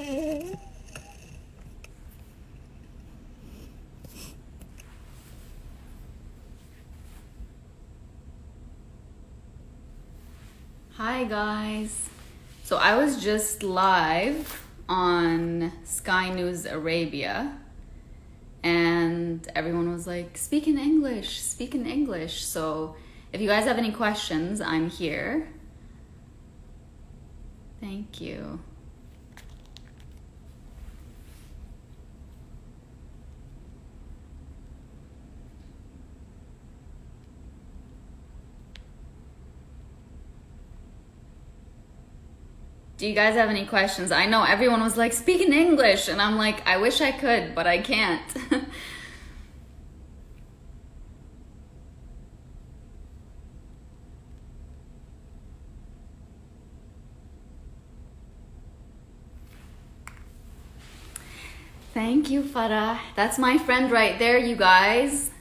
Hi guys. So I was just live on Sky News Arabia and everyone was like, speak in English, speak in English. So if you guys have any questions, I'm here. Thank you. Do you guys have any questions? I know everyone was like, speak in English, and I'm like, I wish I could, but I can't. Thank you, Farah. That's my friend right there, you guys.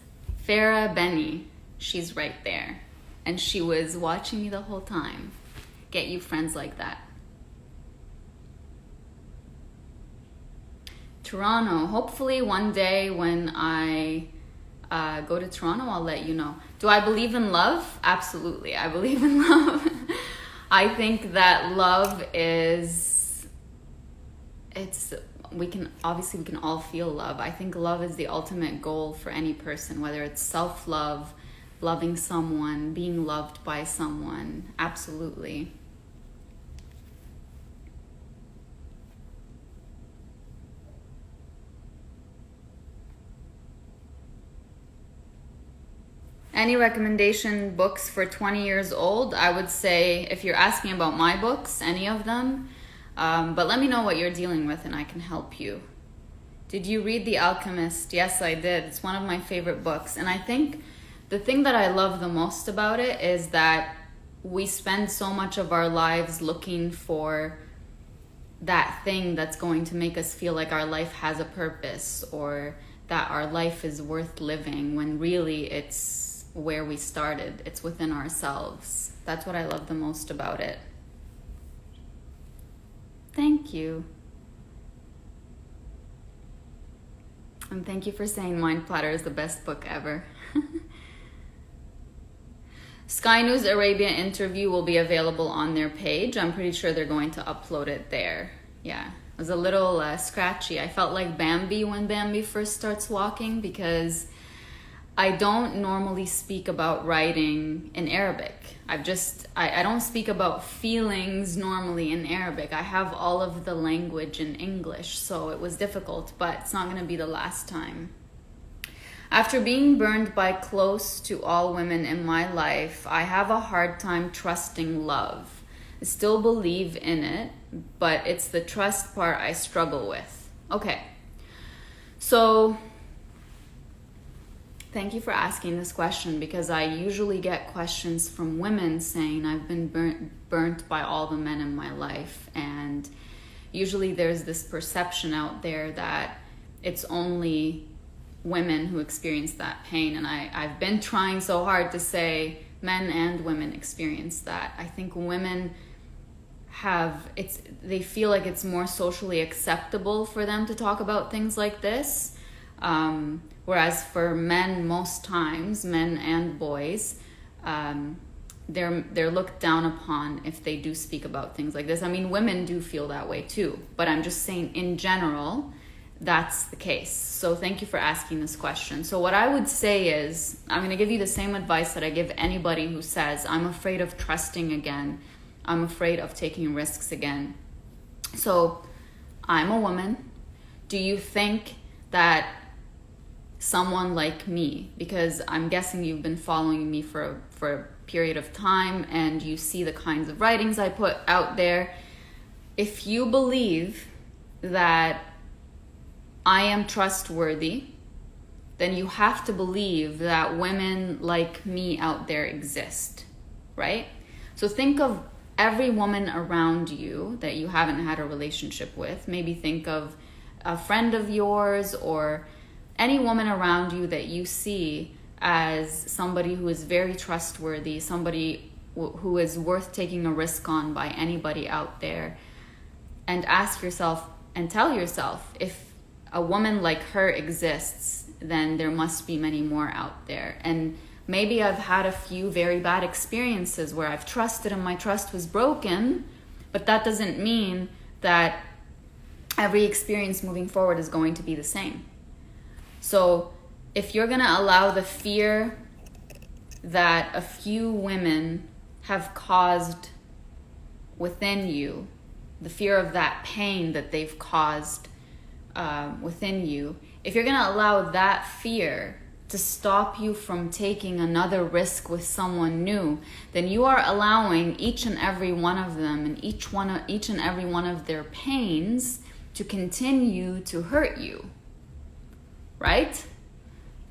Farah Benny. She's right there. And she was watching me the whole time. Get you friends like that. Toronto. Hopefully one day when I go to Toronto, I'll let you know. Do I believe in love? Absolutely. I believe in love. I think that love is, we can all feel love. I think love is the ultimate goal for any person, whether it's self-love, loving someone, being loved by someone. Absolutely. Any recommendation books for 20 years old? I would say, if you're asking about my books, any of them, but let me know what you're dealing with and I can help you. Did you read The Alchemist? Yes, I did. It's one of my favorite books. And I think the thing that I love the most about it is that we spend so much of our lives looking for that thing that's going to make us feel like our life has a purpose or that our life is worth living, when really it's where we started. It's within ourselves. That's what I love the most about it. Thank you. And thank you for saying Mind Platter is the best book ever. Sky News Arabia interview will be available on their page. I'm pretty sure they're going to upload it there. Yeah, it was a little scratchy. I felt like Bambi when Bambi first starts walking, because I don't normally speak about writing in Arabic. I don't speak about feelings normally in Arabic. I have all of the language in English, so it was difficult, but it's not going to be the last time. After being burned by close to all women in my life, I have a hard time trusting love. I still believe in it, but it's the trust part I struggle with. Okay, so thank you for asking this question, because I usually get questions from women saying I've been burnt by all the men in my life, and usually there's this perception out there that it's only women who experience that pain, and I've been trying so hard to say men and women experience that. I think women they feel like it's more socially acceptable for them to talk about things like this. Whereas for men, most times, men and boys, they're looked down upon if they do speak about things like this. I mean, women do feel that way too, but I'm just saying in general, that's the case. So thank you for asking this question. So what I would say is, I'm going to give you the same advice that I give anybody who says, I'm afraid of trusting again. I'm afraid of taking risks again. So I'm a woman. Do you think that someone like me, because I'm guessing you've been following me for a period of time and you see the kinds of writings I put out there, if you believe that I am trustworthy, then you have to believe that women like me out there exist, right? So think of every woman around you that you haven't had a relationship with. Maybe think of a friend of yours or any woman around you that you see as somebody who is very trustworthy, somebody who is worth taking a risk on by anybody out there, and ask yourself, and tell yourself, if a woman like her exists, then there must be many more out there. And maybe I've had a few very bad experiences where I've trusted and my trust was broken, but that doesn't mean that every experience moving forward is going to be the same. So if you're going to allow the fear that a few women have caused within you, the fear of that pain that they've caused within you, if you're going to allow that fear to stop you from taking another risk with someone new, then you are allowing each and every one of them and each and every one of their pains to continue to hurt you. Right?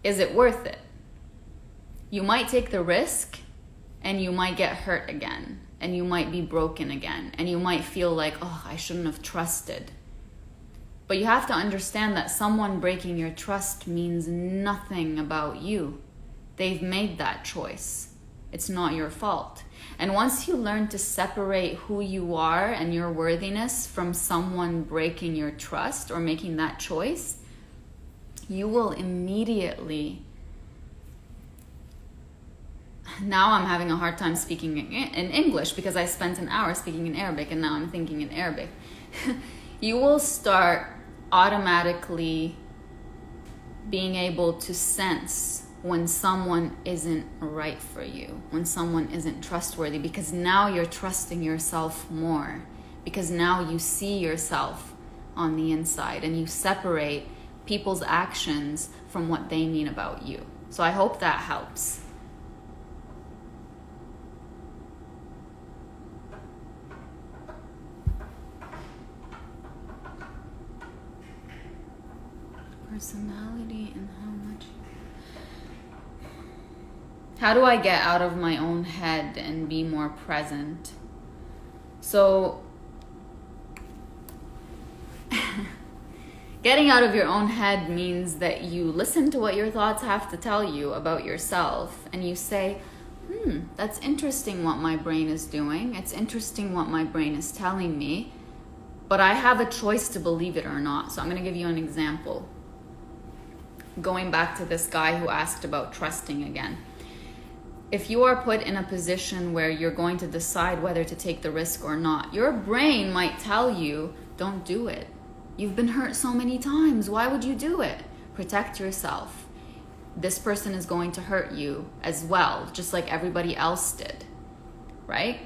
Is it worth it? You might take the risk and you might get hurt again, and you might be broken again, and you might feel like, oh, I shouldn't have trusted. But you have to understand that someone breaking your trust means nothing about you. They've made that choice. It's not your fault. And once you learn to separate who you are and your worthiness from someone breaking your trust or making that choice, you will immediately... Now I'm having a hard time speaking in English because I spent an hour speaking in Arabic and now I'm thinking in Arabic. You will start automatically being able to sense when someone isn't right for you, when someone isn't trustworthy, because now you're trusting yourself more, because now you see yourself on the inside and you separate people's actions from what they mean about you. So I hope that helps. Personality and how do I get out of my own head and be more present? So getting out of your own head means that you listen to what your thoughts have to tell you about yourself, and you say, that's interesting what my brain is doing. It's interesting what my brain is telling me, but I have a choice to believe it or not. So I'm going to give you an example. Going back to this guy who asked about trusting again. If you are put in a position where you're going to decide whether to take the risk or not, your brain might tell you, don't do it. You've been hurt so many times. Why would you do it? Protect yourself. This person is going to hurt you as well, just like everybody else did, right?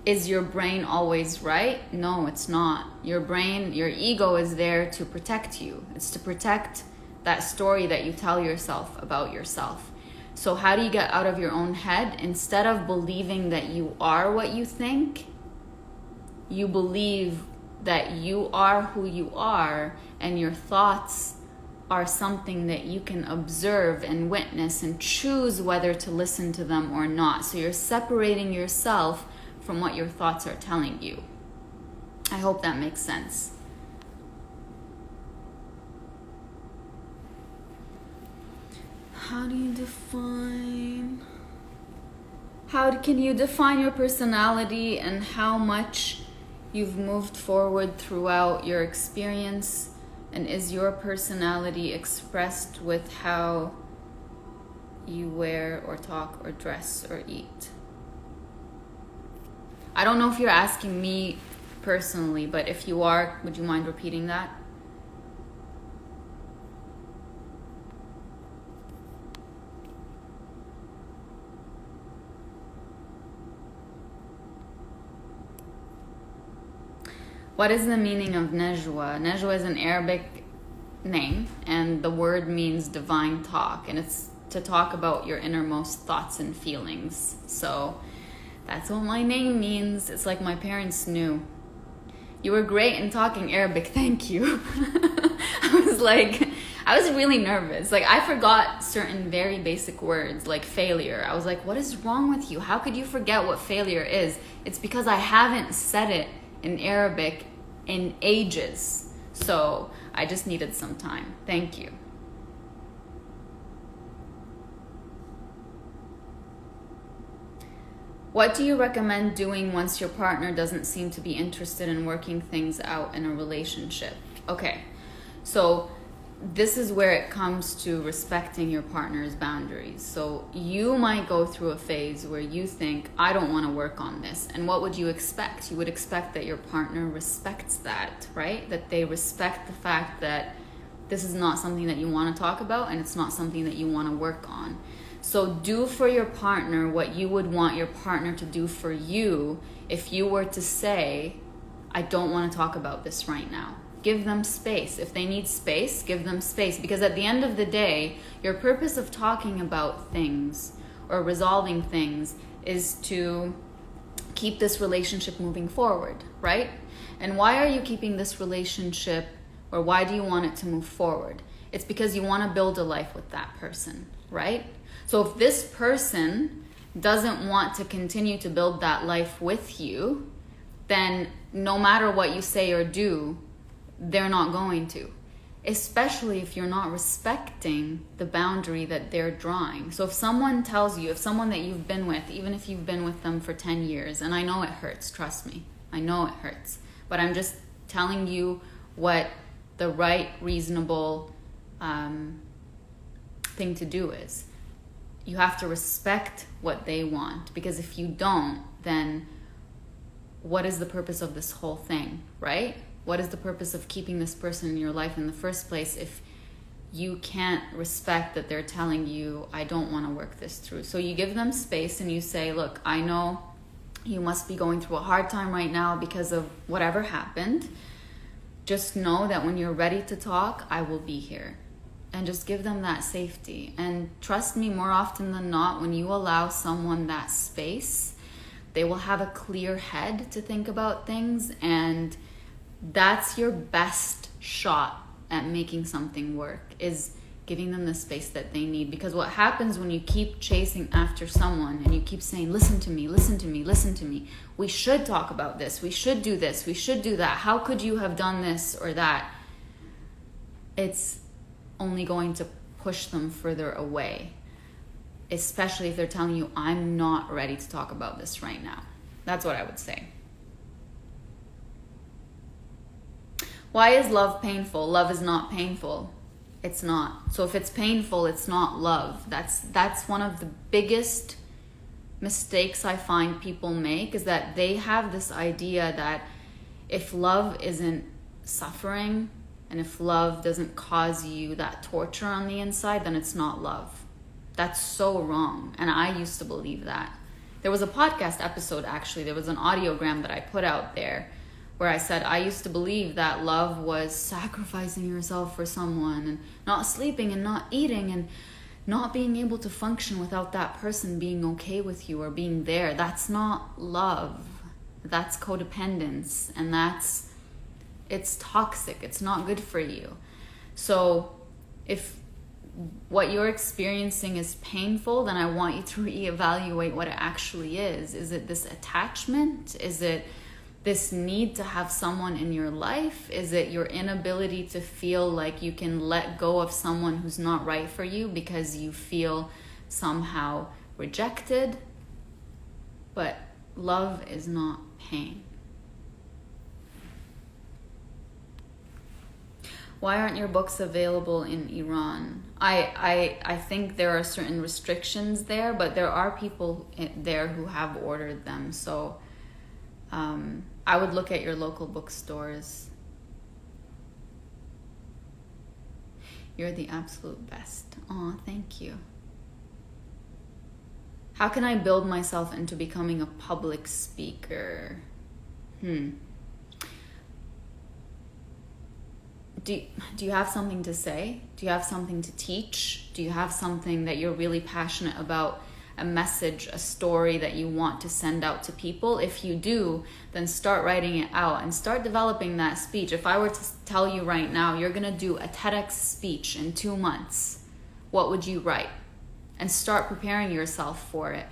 Is your brain always right? No, it's not. Your brain, your ego is there to protect you. It's to protect that story that you tell yourself about yourself. So how do you get out of your own head? Instead of believing that you are what you think, you believe that you are who you are, and your thoughts are something that you can observe and witness and choose whether to listen to them or not. So you're separating yourself from what your thoughts are telling you. I hope that makes sense. How can you define your personality and how much you've moved forward throughout your experience? And is your personality expressed with how you wear or talk or dress or eat? I don't know if you're asking me personally, but if you are, would you mind repeating that? What is the meaning of Najwa? Najwa is an Arabic name, and the word means divine talk, and it's to talk about your innermost thoughts and feelings. So that's what my name means. It's like my parents knew. You were great in talking Arabic, thank you. I was really nervous. I forgot certain very basic words, like failure. I was like, what is wrong with you? How could you forget what failure is? It's because I haven't said it in Arabic in ages. So I just needed some time. Thank you. What do you recommend doing once your partner doesn't seem to be interested in working things out in a relationship? Okay, so this is where it comes to respecting your partner's boundaries. So you might go through a phase where you think, I don't want to work on this. And what would you expect? You would expect that your partner respects that, right? That they respect the fact that this is not something that you want to talk about and it's not something that you want to work on. So do for your partner what you would want your partner to do for you if you were to say, I don't want to talk about this right now. Give them space. If they need space, give them space. Because at the end of the day, your purpose of talking about things or resolving things is to keep this relationship moving forward, right? And why are you keeping this relationship, or why do you want it to move forward? It's because you want to build a life with that person, right? So if this person doesn't want to continue to build that life with you, then no matter what you say or do, they're not going to, especially if you're not respecting the boundary that they're drawing. So if someone tells you, if someone that you've been with, even if you've been with them for 10 years, and I know it hurts, trust me, I know it hurts, but I'm just telling you what the right, reasonable thing to do is. You have to respect what they want, because if you don't, then what is the purpose of this whole thing, right? What is the purpose of keeping this person in your life in the first place if you can't respect that they're telling you, I don't want to work this through? So you give them space and you say, look, I know you must be going through a hard time right now because of whatever happened. Just know that when you're ready to talk, I will be here. And just give them that safety. And trust me, more often than not, when you allow someone that space, they will have a clear head to think about things, and that's your best shot at making something work, is giving them the space that they need. Because what happens when you keep chasing after someone and you keep saying, listen to me, listen to me, listen to me, we should talk about this, we should do this, we should do that, how could you have done this or that? It's only going to push them further away, especially if they're telling you, I'm not ready to talk about this right now. That's what I would say. Why is love painful? Love is not painful. It's not. So if it's painful, it's not love. That's one of the biggest mistakes I find people make, is that they have this idea that if love isn't suffering and if love doesn't cause you that torture on the inside, then it's not love. That's so wrong. And I used to believe that. There was a podcast episode, actually. There was an audiogram that I put out there where I said I used to believe that love was sacrificing yourself for someone and not sleeping and not eating and not being able to function without that person being okay with you or being there. That's not love. That's codependence, and it's toxic. It's not good for you. So if what you're experiencing is painful, then I want you to reevaluate what it actually is. Is it this attachment? Is it this need to have someone in your life? Is it your inability to feel like you can let go of someone who's not right for you because you feel somehow rejected? But love is not pain. Why aren't your books available in Iran? I think there are certain restrictions there, but there are people there who have ordered them. So I would look at your local bookstores. You're the absolute best. Aw, thank you. How can I build myself into becoming a public speaker? Do you have something to say? Do you have something to teach? Do you have something that you're really passionate about? A message, a story that you want to send out to people? If you do, then start writing it out and start developing that speech. If I were to tell you right now, you're going to do a TEDx speech in 2 months, what would you write? And start preparing yourself for it.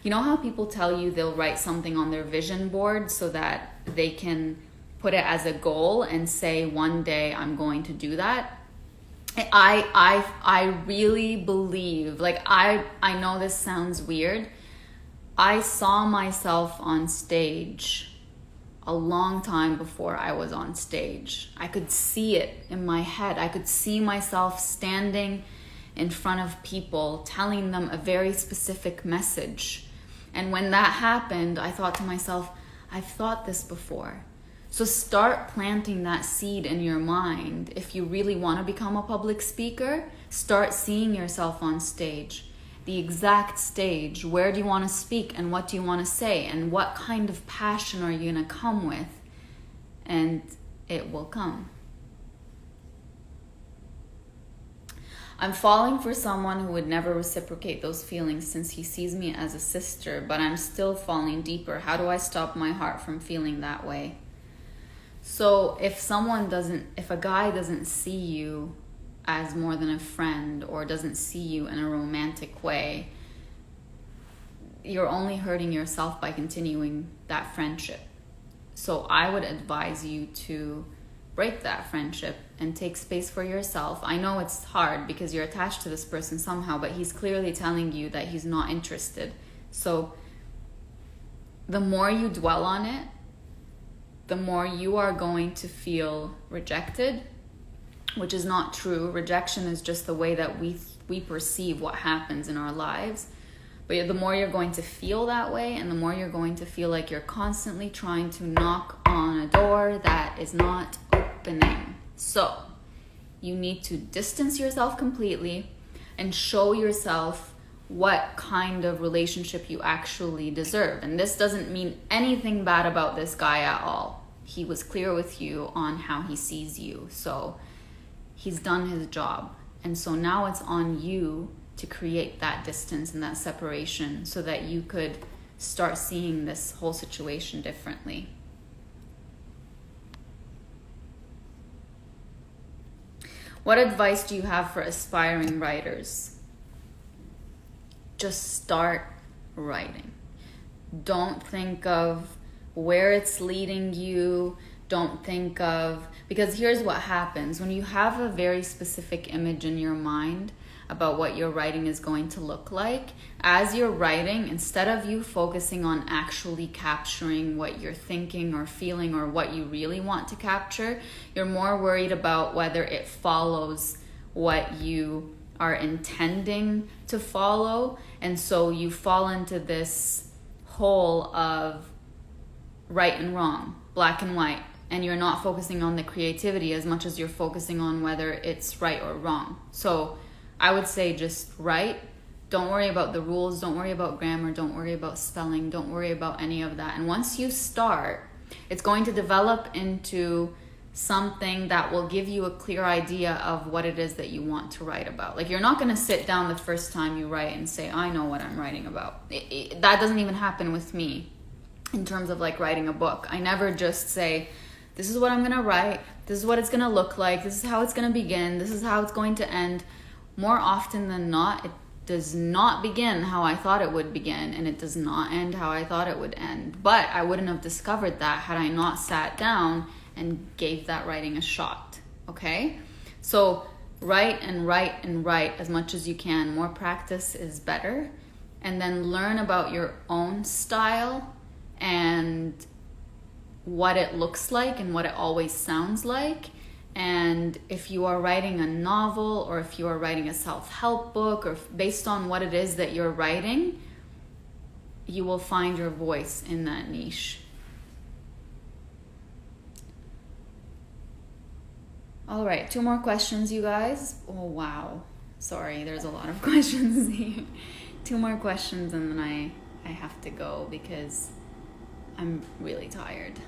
You know how people tell you they'll write something on their vision board so that they can put it as a goal and say, one day I'm going to do that? I really believe, like I know this sounds weird, I saw myself on stage a long time before I was on stage. I could see it in my head. I could see myself standing in front of people, telling them a very specific message. And when that happened, I thought to myself, I've thought this before. So start planting that seed in your mind. If you really want to become a public speaker, start seeing yourself on stage. The exact stage. Where do you want to speak and what do you want to say? And what kind of passion are you going to come with? And it will come. I'm falling for someone who would never reciprocate those feelings since he sees me as a sister, but I'm still falling deeper. How do I stop my heart from feeling that way? So if a guy doesn't see you as more than a friend or doesn't see you in a romantic way, you're only hurting yourself by continuing that friendship. So I would advise you to break that friendship and take space for yourself. I know it's hard because you're attached to this person somehow, but he's clearly telling you that he's not interested. So the more you dwell on it, the more you are going to feel rejected, which is not true. Rejection is just the way that we perceive what happens in our lives. But the more you're going to feel that way, and the more you're going to feel like you're constantly trying to knock on a door that is not opening. So you need to distance yourself completely and show yourself what kind of relationship you actually deserve. And this doesn't mean anything bad about this guy at all. He was clear with you on how he sees you. So he's done his job. And so now it's on you to create that distance and that separation so that you could start seeing this whole situation differently. What advice do you have for aspiring writers? Just start writing. Don't think of where it's leading you. Don't think of, because here's what happens. When you have a very specific image in your mind about what your writing is going to look like, as you're writing, instead of you focusing on actually capturing what you're thinking or feeling or what you really want to capture, you're more worried about whether it follows what you are intending to follow. And so you fall into this hole of right and wrong, black and white, and you're not focusing on the creativity as much as you're focusing on whether it's right or wrong. So I would say just write. Don't worry about the rules. Don't worry about grammar. Don't worry about spelling. Don't worry about any of that. And once you start, it's going to develop into something that will give you a clear idea of what it is that you want to write about. Like, you're not going to sit down the first time you write and say, I know what I'm writing about. That doesn't even happen with me in terms of like writing a book. I never just say, this is what I'm going to write. This is what it's going to look like. This is how it's going to begin. This is how it's going to end. More often than not, it does not begin how I thought it would begin, and it does not end how I thought it would end. But I wouldn't have discovered that had I not sat down and gave that writing a shot, okay? So write and write and write as much as you can. More practice is better. And then learn about your own style and what it looks like and what it always sounds like. And if you are writing a novel or if you are writing a self-help book, or based on what it is that you're writing, you will find your voice in that niche. All right, 2 more questions, you guys. Oh, wow. Sorry, there's a lot of questions here. 2 more questions and then I have to go because I'm really tired.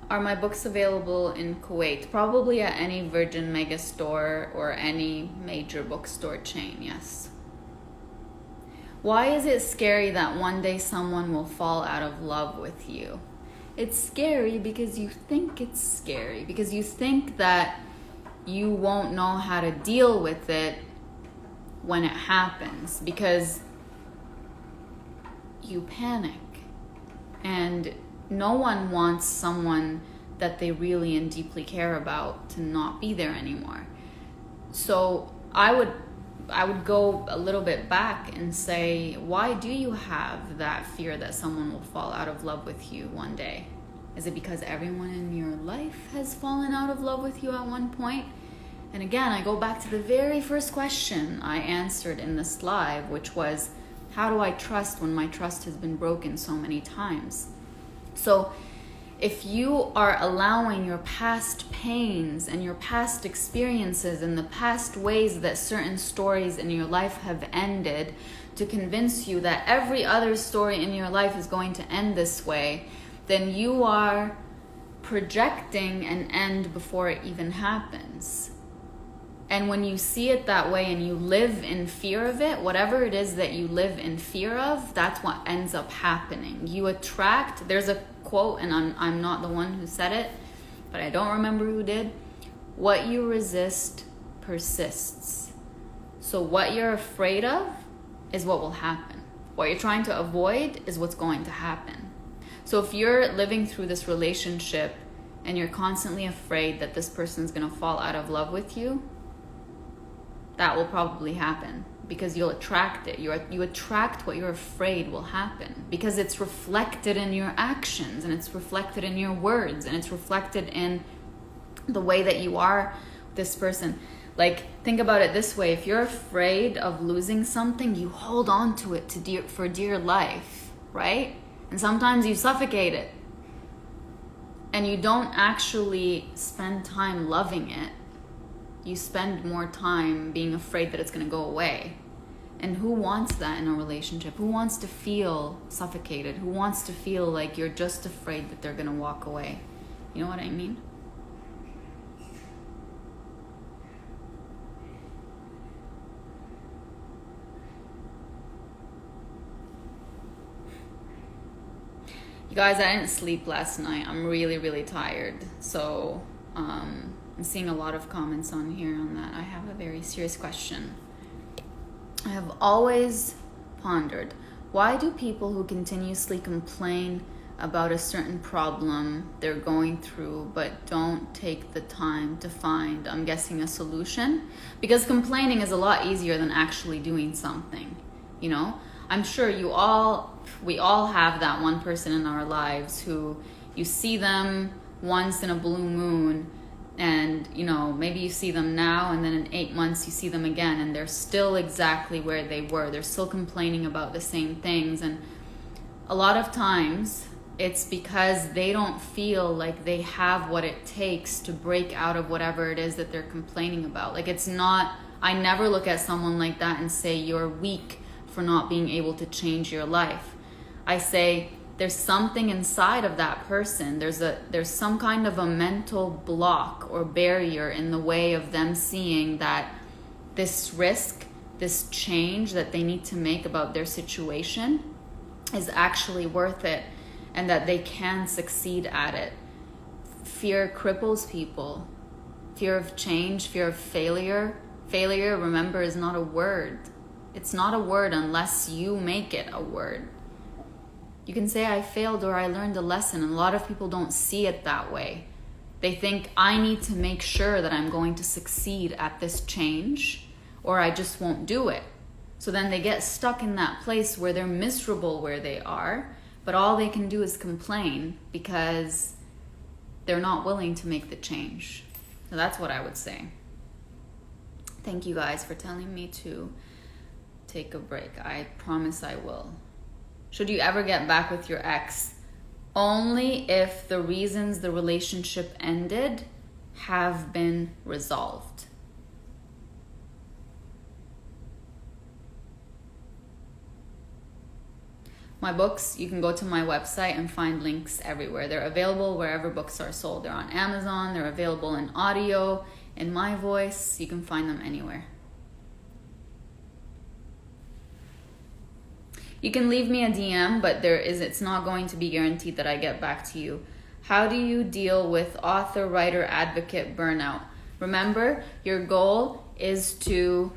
Are my books available in Kuwait? Probably at any Virgin Mega store or any major bookstore chain, yes. Why is it scary that one day someone will fall out of love with you? It's scary because you think it's scary, because you think that you won't know how to deal with it when it happens, because you panic. And no one wants someone that they really and deeply care about to not be there anymore. So I would go a little bit back and say, why do you have that fear that someone will fall out of love with you one day? Is it because everyone in your life has fallen out of love with you at one point? And again, I go back to the very first question I answered in this live, which was, how do I trust when my trust has been broken so many times? So if you are allowing your past pains and your past experiences and the past ways that certain stories in your life have ended to convince you that every other story in your life is going to end this way, then you are projecting an end before it even happens. And when you see it that way and you live in fear of it, whatever it is that you live in fear of, that's what ends up happening. You attract, there's a quote, and I'm not the one who said it, but I don't remember who did. What you resist persists. So what you're afraid of is what will happen. What you're trying to avoid is what's going to happen. So if you're living through this relationship and you're constantly afraid that this person's going to fall out of love with you, that will probably happen because you'll attract it. You attract what you're afraid will happen because it's reflected in your actions and it's reflected in your words and it's reflected in the way that you are with this person. Like, think about it this way. If you're afraid of losing something, you hold on to it for dear life, right? And sometimes you suffocate it. And you don't actually spend time loving it. You spend more time being afraid that it's going to go away. And who wants that in a relationship? Who wants to feel suffocated? Who wants to feel like you're just afraid that they're going to walk away? You know what I mean? You guys, I didn't sleep last night. I'm really, really tired. So, I'm seeing a lot of comments on here on that. I have a very serious question. I have always pondered, why do people who continuously complain about a certain problem they're going through but don't take the time to find, I'm guessing, a solution? Because complaining is a lot easier than actually doing something, you know? I'm sure we all have that one person in our lives who you see them once in a blue moon, and you know, maybe you see them now and then in 8 months you see them again and they're still exactly where they were. They're still complaining about the same things, and a lot of times it's because they don't feel like they have what it takes to break out of whatever it is that they're complaining about. Like, it's not, I never look at someone like that and say you're weak for not being able to change your life. I say there's something inside of that person. There's some kind of a mental block or barrier in the way of them seeing that this risk, this change that they need to make about their situation is actually worth it and that they can succeed at it. Fear cripples people. Fear of change, fear of failure. Failure, remember, is not a word. It's not a word unless you make it a word. You can say I failed or I learned a lesson, and a lot of people don't see it that way. They think I need to make sure that I'm going to succeed at this change or I just won't do it. So then they get stuck in that place where they're miserable where they are, but all they can do is complain because they're not willing to make the change. So that's what I would say. Thank you guys for telling me to take a break. I promise I will. Should you ever get back with your ex? Only if the reasons the relationship ended have been resolved. My books, you can go to my website and find links everywhere. They're available wherever books are sold. They're on Amazon, they're available in audio, in my voice. You can find them anywhere. You can leave me a DM, but it's not going to be guaranteed that I get back to you. How do you deal with author, writer, advocate burnout? Remember, your goal is to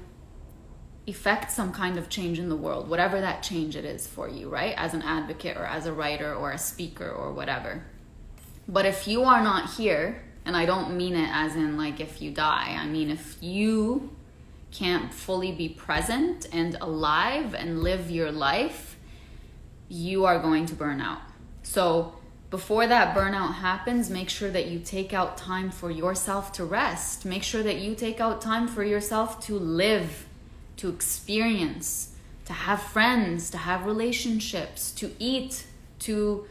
effect some kind of change in the world, whatever that change it is for you, right? As an advocate or as a writer or a speaker or whatever. But if you are not here And I don't mean it as in like if you die. I mean if you can't fully be present and alive and live your life, you are going to burn out. So before that burnout happens, make sure that you take out time for yourself to rest. Make sure that you take out time for yourself to live, to experience, to have friends, to have relationships, to eat, to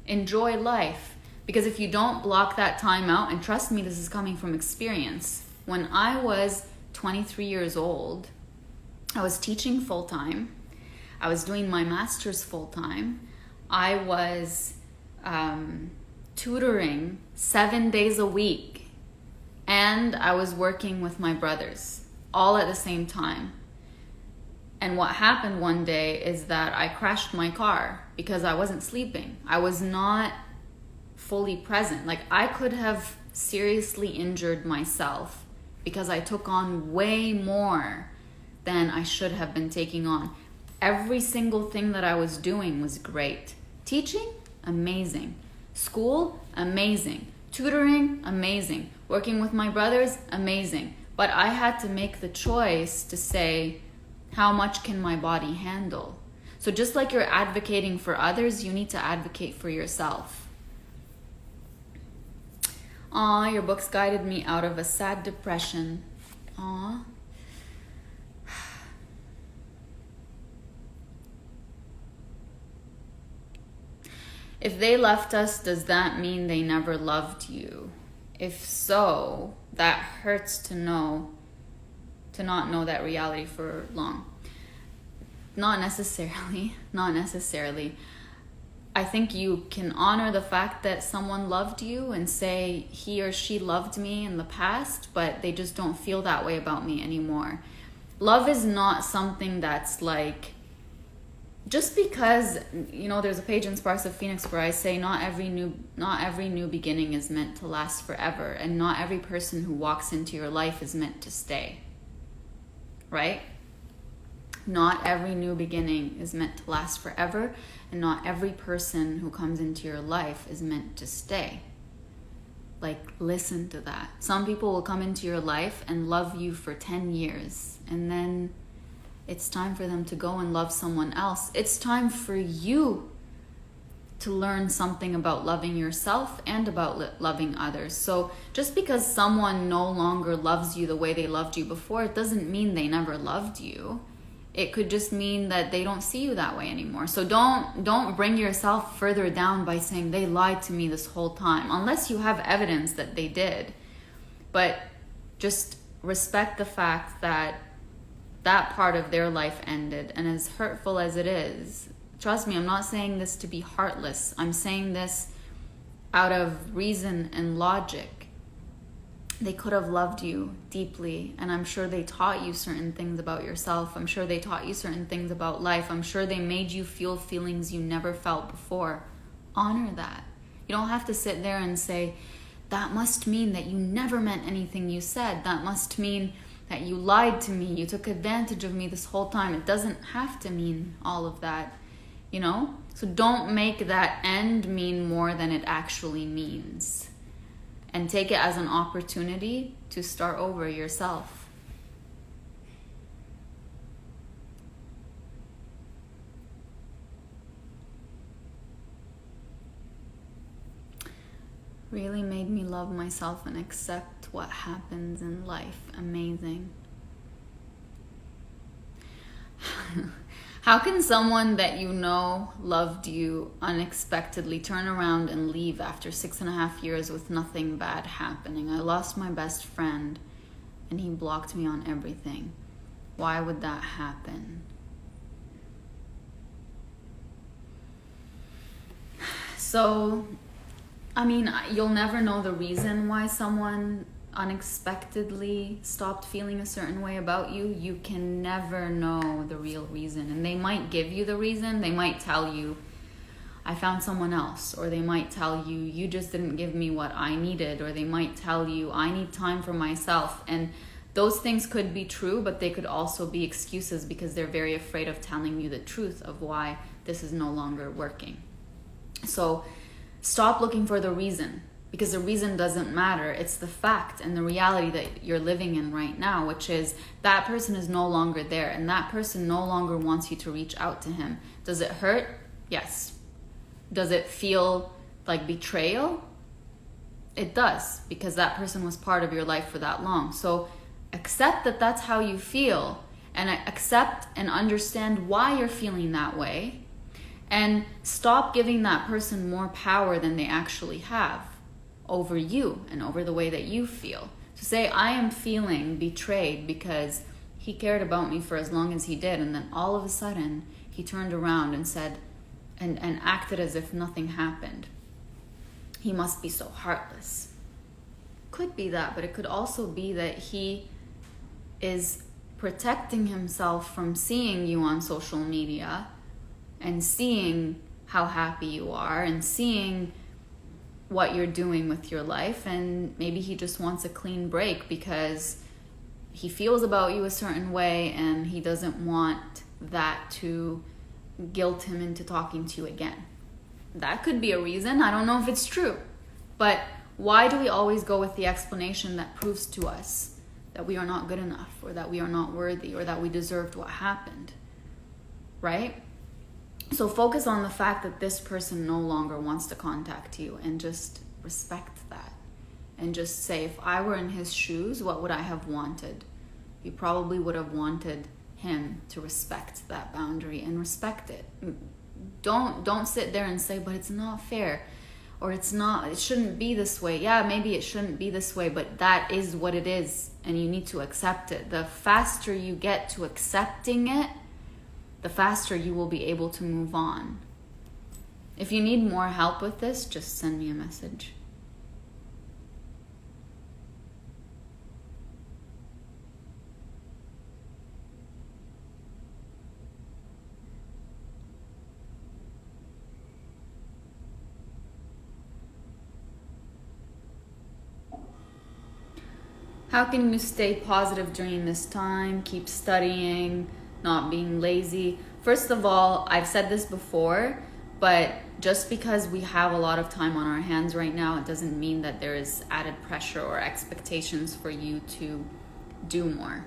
enjoy life. Because if you don't block that time out, and trust me, this is coming from experience. When I was 23 years old, I was teaching full-time. I was doing my master's full-time. I was tutoring 7 days a week. And I was working with my brothers all at the same time. And what happened one day is that I crashed my car because I wasn't sleeping. I was not fully present. Like, I could have seriously injured myself because I took on way more than I should have been taking on. Every single thing that I was doing was great. Teaching, amazing. School, amazing. Tutoring, amazing. Working with my brothers, amazing. But I had to make the choice to say, how much can my body handle? So just like you're advocating for others, you need to advocate for yourself. Aw, your books guided me out of a sad depression. Aw. If they left us, does that mean they never loved you? If so, that hurts to not know that reality for long. Not necessarily. I think you can honor the fact that someone loved you and say he or she loved me in the past, but they just don't feel that way about me anymore. Love is not something that's like, just because, there's a page in Sparks of Phoenix where I say not every new beginning is meant to last forever, and not every person who walks into your life is meant to stay. Right? Not every new beginning is meant to last forever, and not every person who comes into your life is meant to stay. Like, listen to that. Some people will come into your life and love you for 10 years, and then it's time for them to go and love someone else. It's time for you to learn something about loving yourself and about loving others. So just because someone no longer loves you the way they loved you before, it doesn't mean they never loved you. It could just mean that they don't see you that way anymore. So don't bring yourself further down by saying they lied to me this whole time, unless you have evidence that they did. But just respect the fact that that part of their life ended, and as hurtful as it is, trust me, I'm not saying this to be heartless. I'm saying this out of reason and logic. They could have loved you deeply, and I'm sure they taught you certain things about yourself. I'm sure they taught you certain things about life. I'm sure they made you feel feelings you never felt before. Honor that. You don't have to sit there and say, that must mean that you never meant anything you said. That must mean that you lied to me, you took advantage of me this whole time. It doesn't have to mean all of that, So don't make that end mean more than it actually means. And take it as an opportunity to start over yourself. Really made me love myself and accept what happens in life. Amazing. How can someone that you know loved you unexpectedly turn around and leave after 6.5 years with nothing bad happening? I lost my best friend and he blocked me on everything. Why would that happen? So, you'll never know the reason why someone unexpectedly stopped feeling a certain way about you. You can never know the real reason. And they might give you the reason. They might tell you, I found someone else. Or they might tell you, you just didn't give me what I needed. Or they might tell you, I need time for myself. And those things could be true, but they could also be excuses because they're very afraid of telling you the truth of why this is no longer working. So stop looking for the reason. because the reason doesn't matter. It's the fact and the reality that you're living in right now, which is that person is no longer there, and that person no longer wants you to reach out to him. Does it hurt? Yes. Does it feel like betrayal? It does, because that person was part of your life for that long. So accept that that's how you feel, and accept and understand why you're feeling that way, and stop giving that person more power than they actually have over you and over the way that you feel. So say, I am feeling betrayed because he cared about me for as long as he did, and then all of a sudden he turned around and said and acted as if nothing happened. He must be so heartless. Could be that, but it could also be that he is protecting himself from seeing you on social media and seeing how happy you are and seeing what you're doing with your life, and maybe he just wants a clean break because he feels about you a certain way and he doesn't want that to guilt him into talking to you again. That could be a reason. I don't know if it's true, but why do we always go with the explanation that proves to us that we are not good enough, or that we are not worthy, or that we deserved what happened, right? So focus on the fact that this person no longer wants to contact you, and just respect that. And just say, if I were in his shoes, what would I have wanted? You probably would have wanted him to respect that boundary and respect it. Don't sit there and say, but it's not fair, or it shouldn't be this way. Yeah, maybe it shouldn't be this way, but that is what it is, and you need to accept it. The faster you get to accepting it, the faster you will be able to move on. If you need more help with this, just send me a message. How can you stay positive during this time? Keep studying, not being lazy. First of all, I've said this before, but just because we have a lot of time on our hands right now, it doesn't mean that there is added pressure or expectations for you to do more.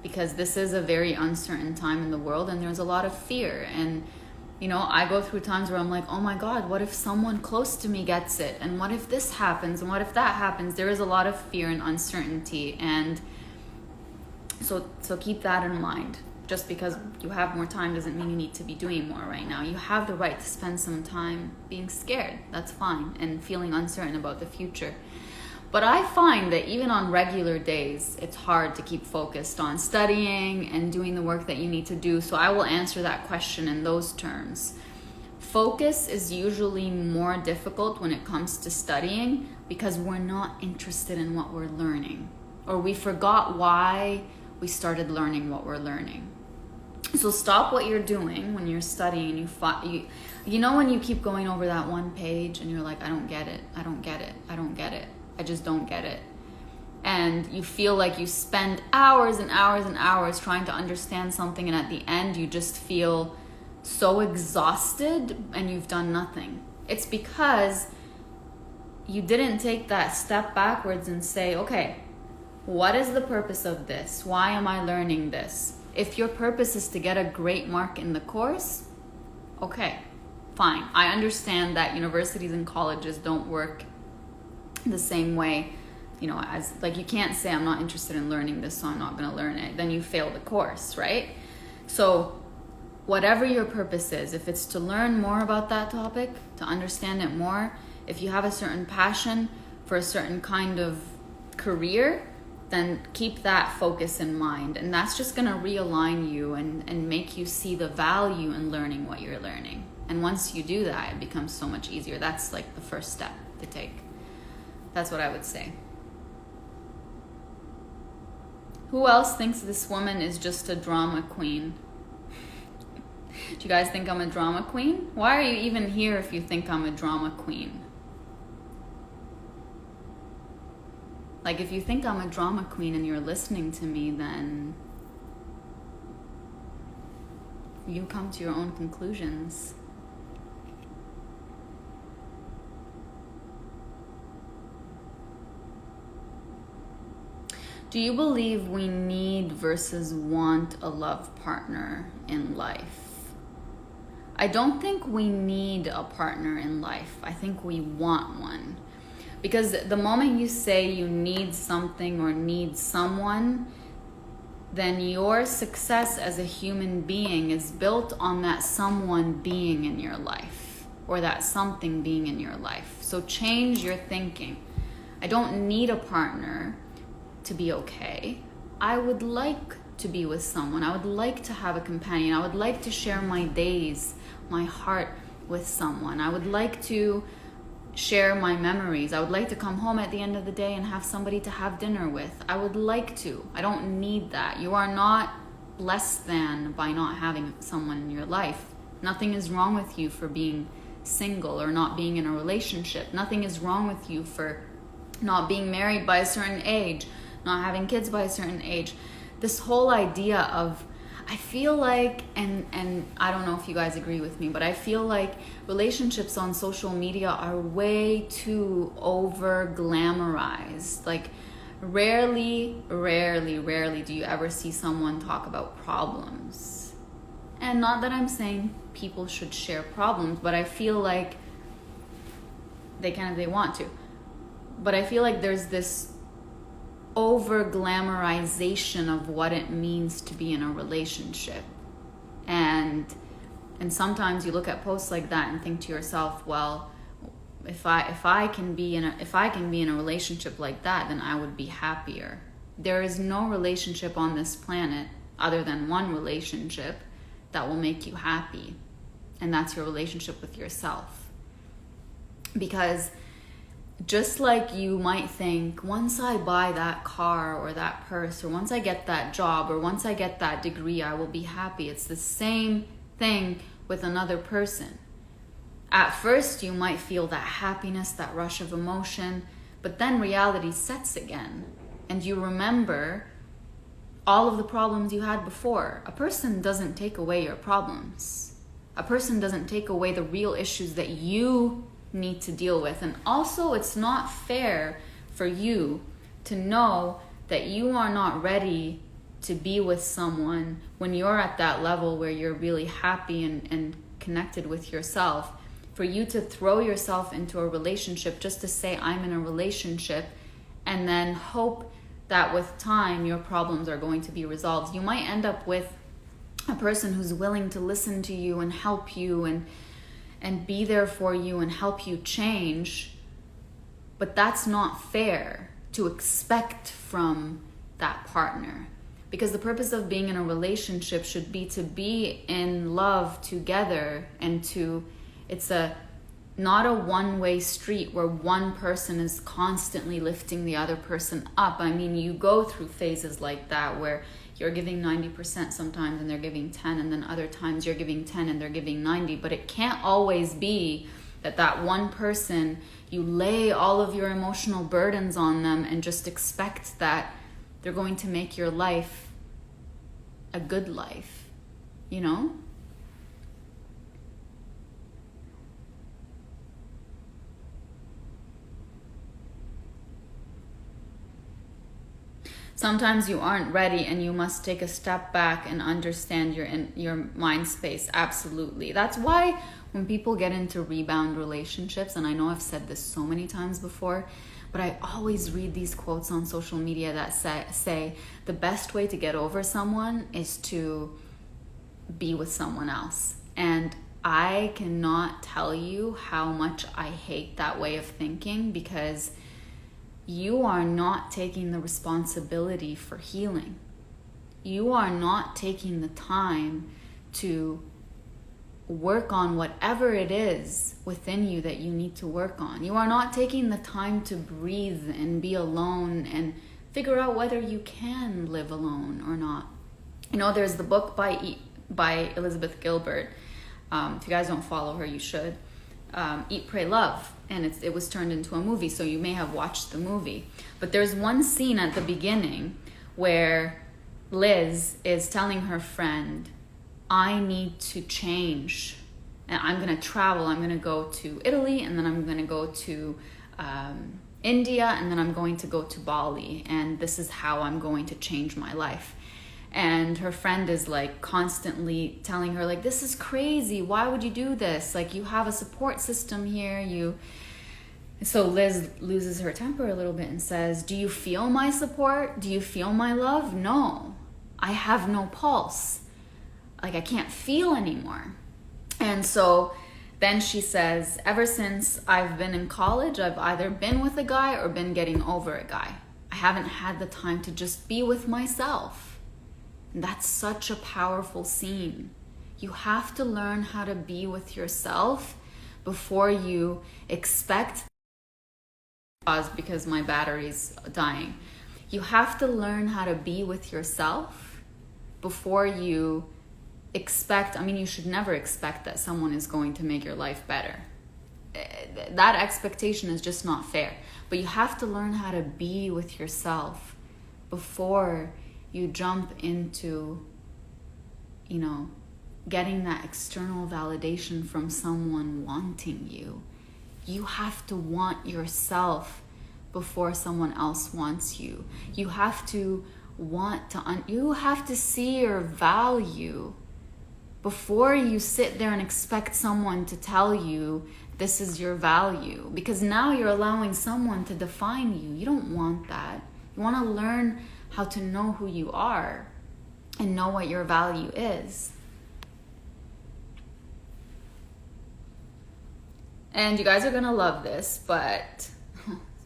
Because this is a very uncertain time in the world, and there's a lot of fear. And you know, I go through times where I'm like, oh my God, what if someone close to me gets it? And what if this happens? And what if that happens? There is a lot of fear and uncertainty. And so keep that in mind. Just because you have more time doesn't mean you need to be doing more right now. You have the right to spend some time being scared. That's fine. And feeling uncertain about the future. But I find that even on regular days, it's hard to keep focused on studying and doing the work that you need to do. So I will answer that question in those terms. Focus is usually more difficult when it comes to studying because we're not interested in what we're learning, or we forgot why we started learning what we're learning. So stop what you're doing when you're studying. You know when you keep going over that one page and you're like, I don't get it, I don't get it, I don't get it. I just don't get it. And you feel like you spend hours and hours and hours trying to understand something, and at the end you just feel so exhausted and you've done nothing. It's because you didn't take that step backwards and say, okay, what is the purpose of this? Why am I learning this? If your purpose is to get a great mark in the course, okay, fine. I understand that universities and colleges don't work the same way, you know, as like you can't say I'm not interested in learning this, so I'm not going to learn it. Then you fail the course, right? So whatever your purpose is, if it's to learn more about that topic, to understand it more, if you have a certain passion for a certain kind of career, then keep that focus in mind. And that's just going to realign you and make you see the value in learning what you're learning. And once you do that, it becomes so much easier. That's like the first step to take. That's what I would say. Who else thinks this woman is just a drama queen? Do you guys think I'm a drama queen? Why are you even here if you think I'm a drama queen? Like, if you think I'm a drama queen and you're listening to me, then you come to your own conclusions. Do you believe we need versus want a love partner in life? I don't think we need a partner in life. I think we want one. Because the moment you say you need something or need someone, then your success as a human being is built on that someone being in your life or that something being in your life. So change your thinking. I don't need a partner to be okay. I would like to be with someone. I would like to have a companion. I would like to share my days, my heart with someone. I would like to share my memories. I would like to come home at the end of the day and have somebody to have dinner with. I would like to. I don't need that. You are not less than by not having someone in your life. Nothing is wrong with you for being single or not being in a relationship. Nothing is wrong with you for not being married by a certain age, not having kids by a certain age. This whole idea of, I feel like, and I don't know if you guys agree with me, but I feel like relationships on social media are way too over glamorized. Like rarely do you ever see someone talk about problems. And not that I'm saying people should share problems, but I feel like they can if they want to. But I feel like there's this over glamorization of what it means to be in a relationship. And sometimes you look at posts like that and think to yourself, well, if I can be in a relationship like that, then I would be happier. There is no relationship on this planet other than one relationship that will make you happy. And that's your relationship with yourself. Because just like you might think, once I buy that car or that purse, or once I get that job, or once I get that degree, I will be happy. It's the same thing with another person. At first, you might feel that happiness, that rush of emotion, but then reality sets again. And you remember all of the problems you had before. A person doesn't take away your problems. A person doesn't take away the real issues that you need to deal with. And also, it's not fair for you to know that you are not ready to be with someone when you're at that level where you're really happy and connected with yourself. For you to throw yourself into a relationship just to say, I'm in a relationship, and then hope that with time your problems are going to be resolved. You might end up with a person who's willing to listen to you and help you and be there for you and help you change, but that's not fair to expect from that partner. Because the purpose of being in a relationship should be to be in love together, and it's not a one-way street where one person is constantly lifting the other person up. I mean, you go through phases like that where you're giving 90% sometimes and they're giving 10, and then other times you're giving 10 and they're giving 90. But it can't always be that one person, you lay all of your emotional burdens on them and just expect that they're going to make your life a good life, you know? Sometimes you aren't ready and you must take a step back and understand your mind space. Absolutely. That's why when people get into rebound relationships, and I know I've said this so many times before, but I always read these quotes on social media that say the best way to get over someone is to be with someone else. And I cannot tell you how much I hate that way of thinking, because you are not taking the responsibility for healing. You are not taking the time to work on whatever it is within you that you need to work on. You are not taking the time to breathe and be alone and figure out whether you can live alone or not. You know, there's the book by Elizabeth Gilbert. If you guys don't follow her, you should. Eat, Pray, Love. And it was turned into a movie, so you may have watched the movie. But there's one scene at the beginning where Liz is telling her friend, I need to change. And I'm going to travel. I'm going to go to Italy, and then I'm going to go to India, and then I'm going to go to Bali, and this is how I'm going to change my life. And her friend is like constantly telling her, like, this is crazy, why would you do this? Like, you have a support system here. So Liz loses her temper a little bit and says, do you feel my support? Do you feel my love? No, I have no pulse. Like, I can't feel anymore. And so then she says, ever since I've been in college, I've either been with a guy or been getting over a guy. I haven't had the time to just be with myself. And that's such a powerful scene. You have to learn how to be with yourself before you expect, because my battery's dying. You have to learn how to be with yourself before you expect, you should never expect that someone is going to make your life better. That expectation is just not fair. But you have to learn how to be with yourself before you jump into, getting that external validation from someone wanting you. You have to want yourself before someone else wants you. You have to you have to see your value before you sit there and expect someone to tell you this is your value. Because now you're allowing someone to define you. You don't want that. You want to learn how to know who you are and know what your value is. And you guys are going to love this, but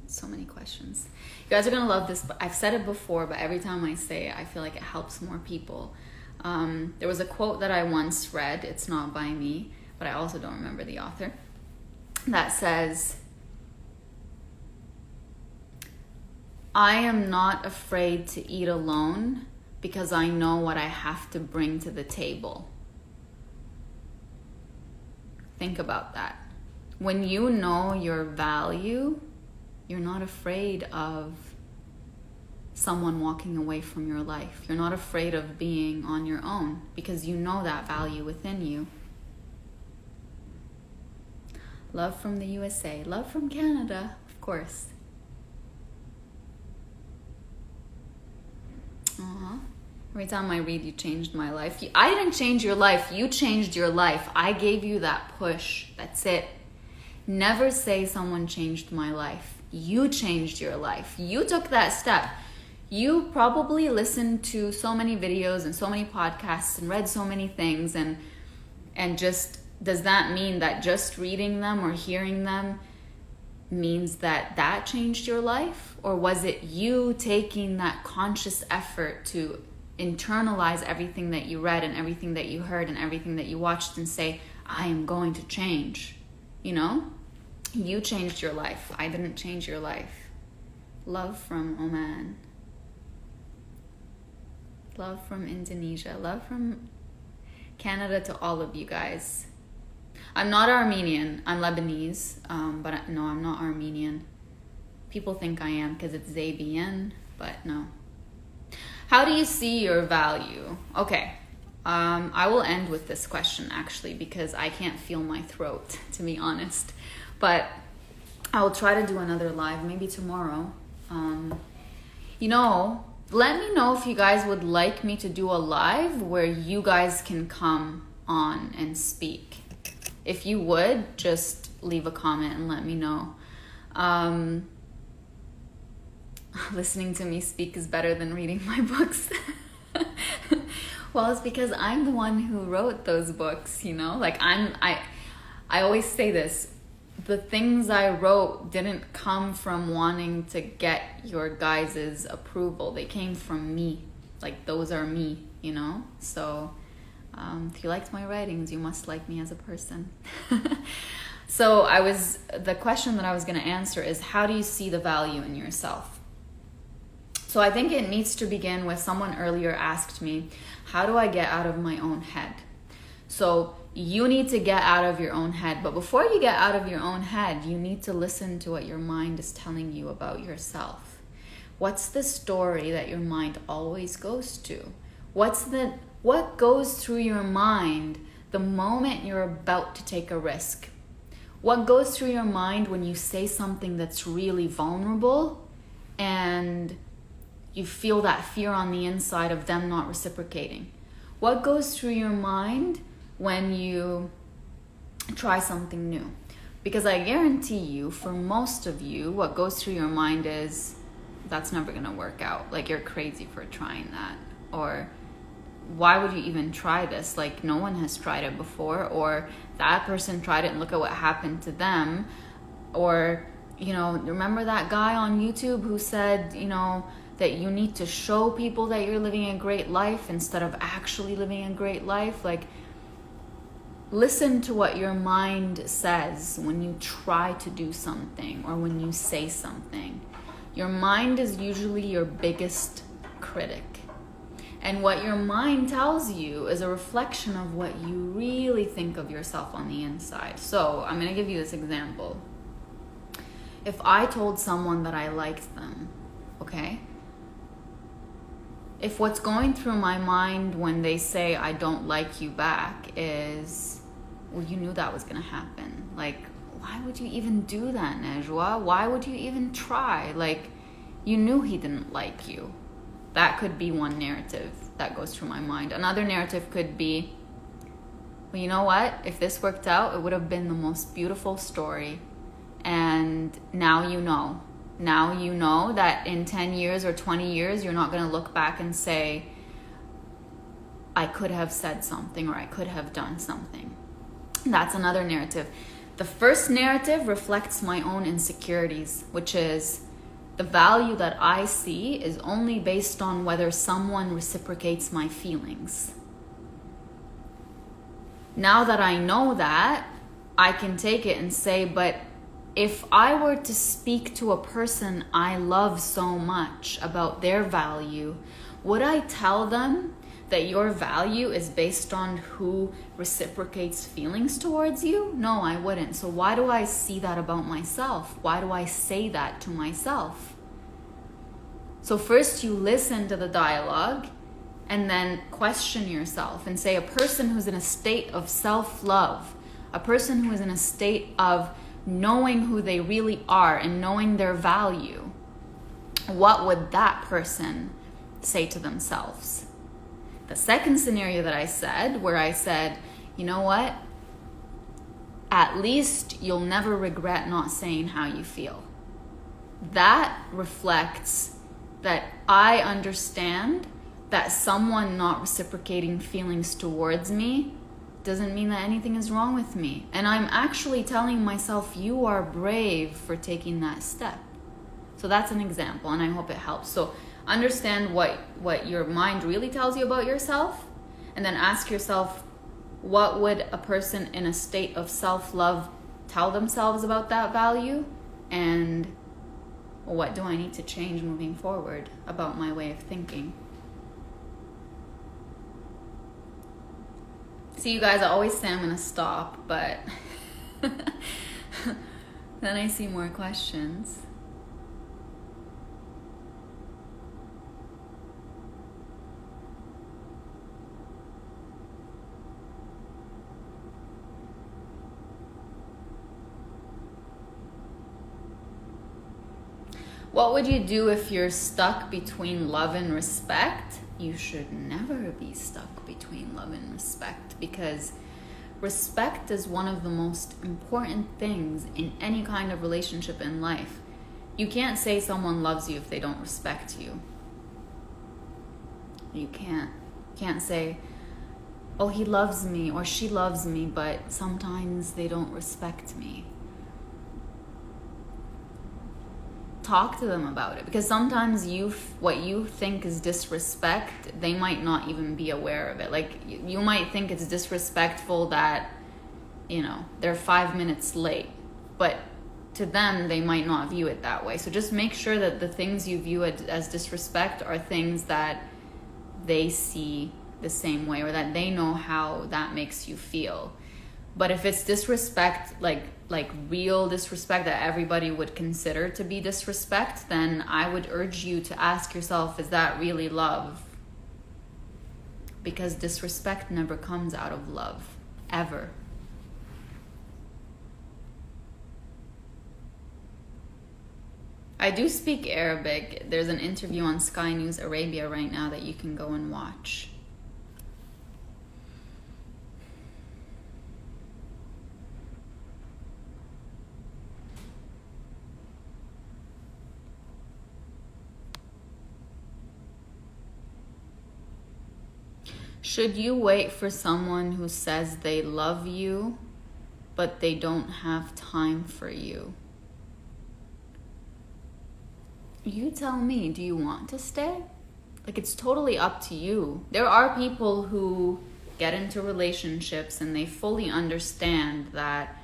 so many questions. You guys are going to love this, but I've said it before, but every time I say it, I feel like it helps more people. There was a quote that I once read. It's not by me, but I also don't remember the author. That says, I am not afraid to eat alone because I know what I have to bring to the table. Think about that. When you know your value, you're not afraid of someone walking away from your life. You're not afraid of being on your own because you know that value within you. Love from the USA. Love from Canada, of course. Every time I read, you changed my life. I didn't change your life. You changed your life. I gave you that push. That's it. Never say someone changed my life. You changed your life. You took that step. You probably listened to so many videos and so many podcasts and read so many things, and just, does that mean that just reading them or hearing them means that changed your life? Or was it you taking that conscious effort to internalize everything that you read and everything that you heard and everything that you watched and say, I am going to change? You changed your life. I didn't change your life. Love from Oman. Love from Indonesia. Love from Canada to all of you guys. I'm not Armenian. I'm Lebanese. But no, I'm not Armenian. People think I am because it's Zebian, but no. How do you see your value? Okay. I will end with this question actually because I can't feel my throat, to be honest. But I'll try to do another live, maybe tomorrow. Let me know if you guys would like me to do a live where you guys can come on and speak. If you would, just leave a comment and let me know. Listening to me speak is better than reading my books. Well, it's because I'm the one who wrote those books, I always say this. The things I wrote didn't come from wanting to get your guys' approval. They came from me. Like, those are me, So, if you liked my writings, you must like me as a person. So, the question that I was going to answer is, how do you see the value in yourself? So, I think it needs to begin with, someone earlier asked me, how do I get out of my own head? So, you need to get out of your own head. But before you get out of your own head, you need to listen to what your mind is telling you about yourself. What's the story that your mind always goes to? What goes through your mind the moment you're about to take a risk? What goes through your mind when you say something that's really vulnerable and you feel that fear on the inside of them not reciprocating? What goes through your mind when you try something new? Because I guarantee you, for most of you, what goes through your mind is, that's never gonna work out. Like, you're crazy for trying that. Or, why would you even try this? Like, no one has tried it before. Or, that person tried it and look at what happened to them. Or, you know, remember that guy on YouTube who said, you know, that you need to show people that you're living a great life instead of actually living a great life? Like, listen to what your mind says when you try to do something or when you say something. Your mind is usually your biggest critic. And what your mind tells you is a reflection of what you really think of yourself on the inside. So I'm going to give you this example. If I told someone that I liked them, okay? If what's going through my mind when they say I don't like you back is, well, you knew that was going to happen. Like, why would you even do that, Najwa? Why would you even try? Like, you knew he didn't like you. That could be one narrative that goes through my mind. Another narrative could be, well, you know what? If this worked out, it would have been the most beautiful story. And now you know. Now you know that in 10 years or 20 years, you're not going to look back and say, I could have said something or I could have done something. That's another narrative. The first narrative reflects my own insecurities, which is the value that I see is only based on whether someone reciprocates my feelings. Now that I know that, I can take it and say, but if I were to speak to a person I love so much about their value, would I tell them that your value is based on who reciprocates feelings towards you? No, I wouldn't. So why do I see that about myself? Why do I say that to myself? So first you listen to the dialogue and then question yourself and say, a person who's in a state of self-love, a person who is in a state of knowing who they really are and knowing their value, what would that person say to themselves? The second scenario that I said, where I said, you know what? At least you'll never regret not saying how you feel. That reflects that I understand that someone not reciprocating feelings towards me doesn't mean that anything is wrong with me. And I'm actually telling myself, you are brave for taking that step. So that's an example, and I hope it helps. So understand what your mind really tells you about yourself, and then ask yourself, what would a person in a state of self-love tell themselves about that value? And what do I need to change moving forward about my way of thinking? See, you guys, I always say I'm going to stop, but then I see more questions. What would you do if you're stuck between love and respect? You should never be stuck between love and respect, because respect is one of the most important things in any kind of relationship in life. You can't say someone loves you if they don't respect you. You can't say, oh, he loves me or she loves me, but sometimes they don't respect me. Talk to them about it, because sometimes what you think is disrespect, they might not even be aware of it. Like, you might think it's disrespectful that, you know, they're 5 minutes late, but to them, they might not view it that way. So just make sure that the things you view as disrespect are things that they see the same way, or that they know how that makes you feel. But if it's disrespect, like real disrespect that everybody would consider to be disrespect, then I would urge you to ask yourself, is that really love? Because disrespect never comes out of love, ever. I do speak Arabic. There's an interview on Sky News Arabia right now that you can go and watch. Should you wait for someone who says they love you, but they don't have time for you? You tell me, do you want to stay? Like, it's totally up to you. There are people who get into relationships and they fully understand that.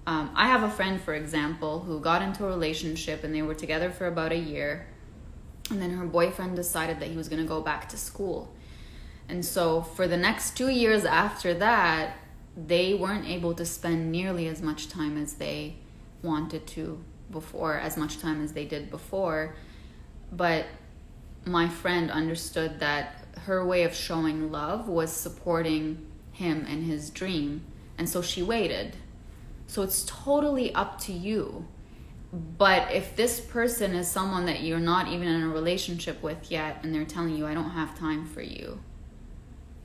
I have a friend, for example, who got into a relationship and they were together for about a year. And then her boyfriend decided that he was going to go back to school. And so for the next 2 years after that, they weren't able to spend nearly as much time as they wanted to before, as much time as they did before. But my friend understood that her way of showing love was supporting him and his dream. And so she waited. So it's totally up to you. But if this person is someone that you're not even in a relationship with yet, and they're telling you, I don't have time for you,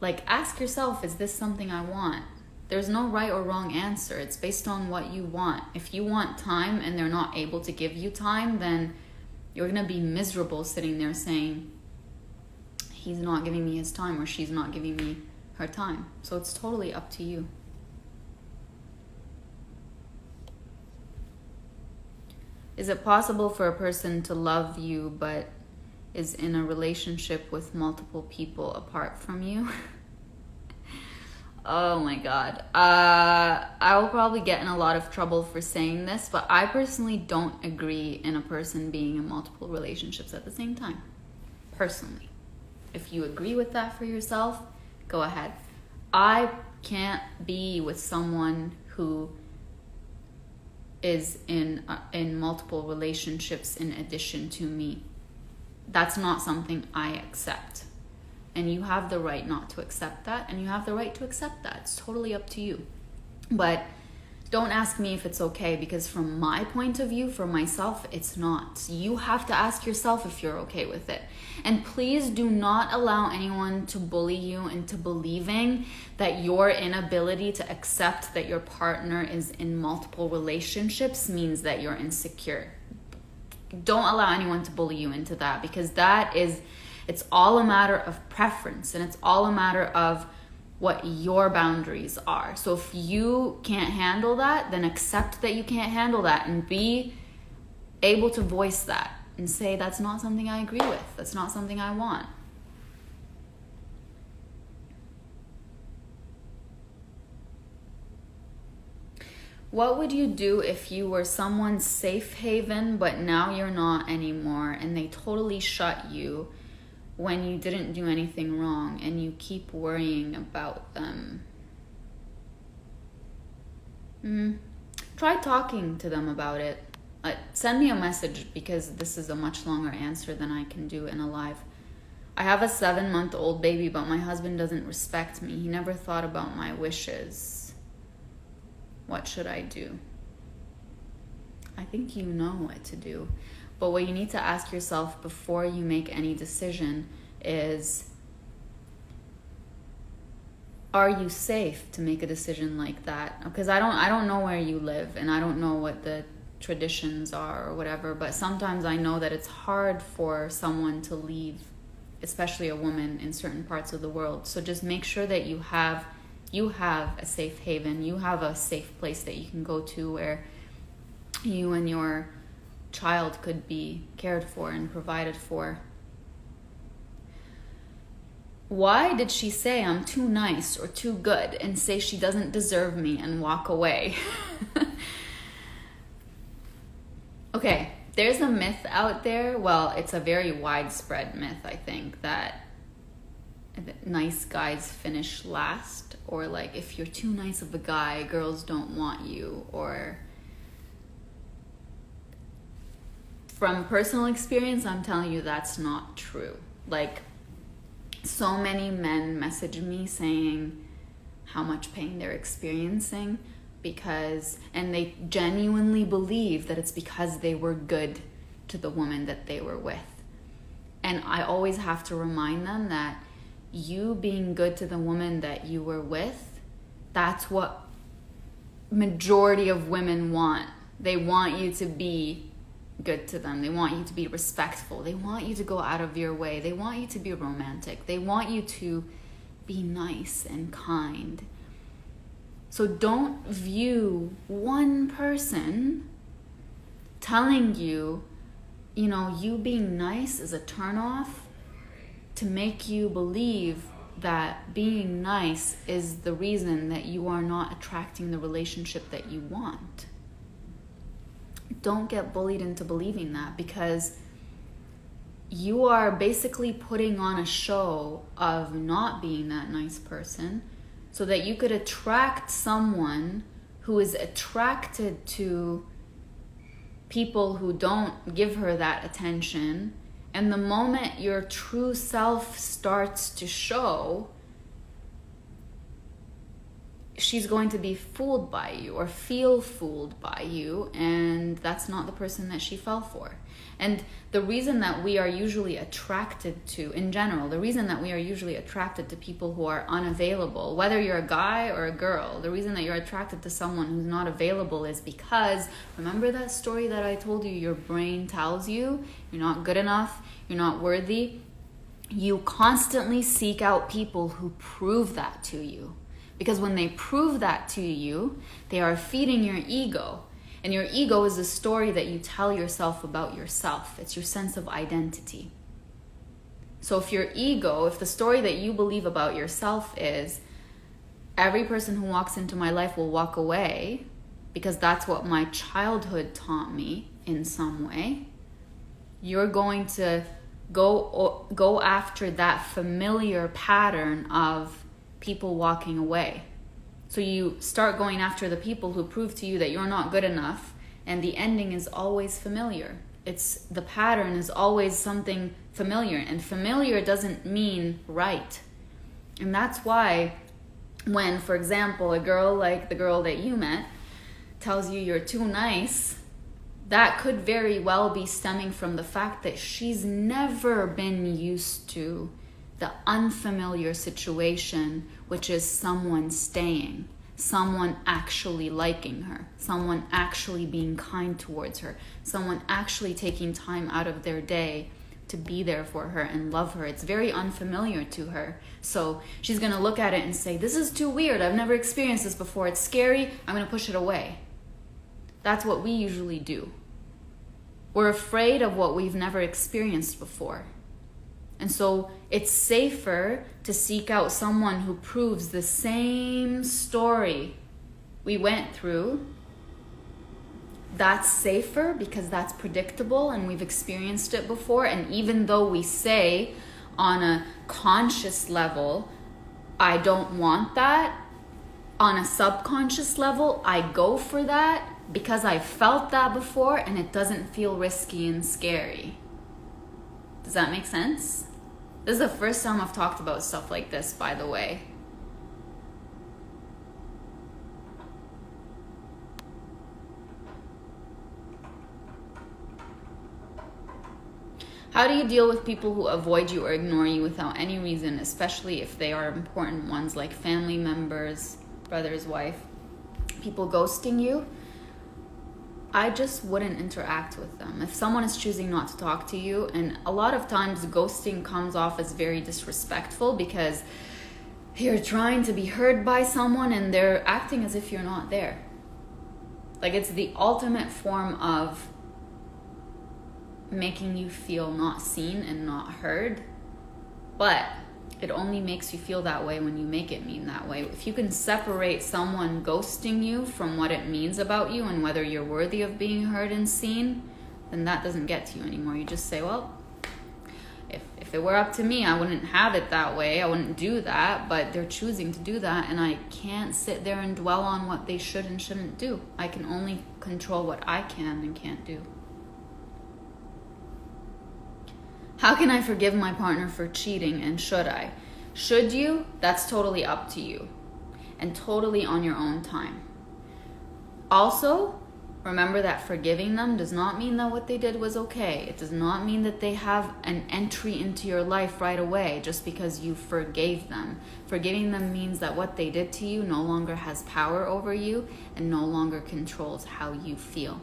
like, ask yourself, is this something I want? There's no right or wrong answer. It's based on what you want. If you want time and they're not able to give you time, then you're going to be miserable sitting there saying, he's not giving me his time or she's not giving me her time. So it's totally up to you. Is it possible for a person to love you but is in a relationship with multiple people apart from you? Oh my God. I will probably get in a lot of trouble for saying this, but I personally don't agree in a person being in multiple relationships at the same time. Personally. If you agree with that for yourself, go ahead. I can't be with someone who is in multiple relationships in addition to me. That's not something I accept. And you have the right not to accept that, and you have the right to accept that. It's totally up to you. But don't ask me if it's okay, because from my point of view, for myself, it's not. You have to ask yourself if you're okay with it. And please do not allow anyone to bully you into believing that your inability to accept that your partner is in multiple relationships means that you're insecure. Don't allow anyone to bully you into that, because it's all a matter of preference, and it's all a matter of what your boundaries are. So if you can't handle that, then accept that you can't handle that and be able to voice that and say, that's not something I agree with. That's not something I want. What would you do if you were someone's safe haven, but now you're not anymore, and they totally shut you when you didn't do anything wrong and you keep worrying about them? Try talking to them about it. Send me a message, because this is a much longer answer than I can do in a live. I have a 7-month-old baby, but my husband doesn't respect me. He never thought about my wishes. What should I do? I think you know what to do. But what you need to ask yourself before you make any decision is, are you safe to make a decision like that? Because I don't know where you live, and I don't know what the traditions are or whatever, but sometimes I know that it's hard for someone to leave, especially a woman in certain parts of the world. So just make sure that you have a safe haven, you have a safe place that you can go to where you and your child could be cared for and provided for. Why did she say I'm too nice or too good and say she doesn't deserve me and walk away? Okay, there's a myth out there. Well, it's a very widespread myth, I think, that nice guys finish last, or like if you're too nice of a guy, girls don't want you, or from personal experience, I'm telling you that's not true. Like, so many men message me saying how much pain they're experiencing and they genuinely believe that it's because they were good to the woman that they were with. And I always have to remind them that you being good to the woman that you were with, that's what majority of women want. They want you to be good to them. They want you to be respectful. They want you to go out of your way. They want you to be romantic. They want you to be nice and kind. So don't view one person telling you, you being nice is a turnoff to make you believe that being nice is the reason that you are not attracting the relationship that you want. Don't get bullied into believing that, because you are basically putting on a show of not being that nice person so that you could attract someone who is attracted to people who don't give her that attention. And the moment your true self starts to show, she's going to be fooled by you or feel fooled by you, and that's not the person that she fell for. And the reason that we are usually attracted to, in general, the reason that we are usually attracted to people who are unavailable, whether you're a guy or a girl, the reason that you're attracted to someone who's not available is because, remember that story that I told you, your brain tells you you're not good enough, you're not worthy. You constantly seek out people who prove that to you. Because when they prove that to you, they are feeding your ego. And your ego is the story that you tell yourself about yourself. It's your sense of identity. So if the story that you believe about yourself is, every person who walks into my life will walk away, because that's what my childhood taught me in some way, you're going to go after that familiar pattern of people walking away. So you start going after the people who prove to you that you're not good enough, and the ending is always familiar. The pattern is always something familiar, and familiar doesn't mean right. And that's why when, for example, a girl like the girl that you met tells you you're too nice, that could very well be stemming from the fact that she's never been used to the unfamiliar situation, which is someone staying, someone actually liking her, someone actually being kind towards her, someone actually taking time out of their day to be there for her and love her. It's very unfamiliar to her. So she's going to look at it and say, this is too weird. I've never experienced this before. It's scary. I'm going to push it away. That's what we usually do. We're afraid of what we've never experienced before. And so it's safer to seek out someone who proves the same story we went through. That's safer because that's predictable and we've experienced it before. And even though we say on a conscious level, I don't want that, on a subconscious level, I go for that because I felt that before and it doesn't feel risky and scary. Does that make sense? This is the first time I've talked about stuff like this, by the way. How do you deal with people who avoid you or ignore you without any reason, especially if they are important ones like family members, brother's wife, people ghosting you? I just wouldn't interact with them. If someone is choosing not to talk to you, and a lot of times ghosting comes off as very disrespectful because you're trying to be heard by someone and they're acting as if you're not there. Like, it's the ultimate form of making you feel not seen and not heard, but it only makes you feel that way when you make it mean that way. If you can separate someone ghosting you from what it means about you and whether you're worthy of being heard and seen, then that doesn't get to you anymore. You just say, well, if it were up to me, I wouldn't have it that way. I wouldn't do that, but they're choosing to do that, and I can't sit there and dwell on what they should and shouldn't do. I can only control what I can and can't do. How can I forgive my partner for cheating, and should I? Should you? That's totally up to you and totally on your own time. Also, Remember that forgiving them does not mean that what they did was okay. It does not mean that they have an entry into your life right away just because you forgave them. Forgiving them means that what they did to you no longer has power over you and no longer controls how you feel.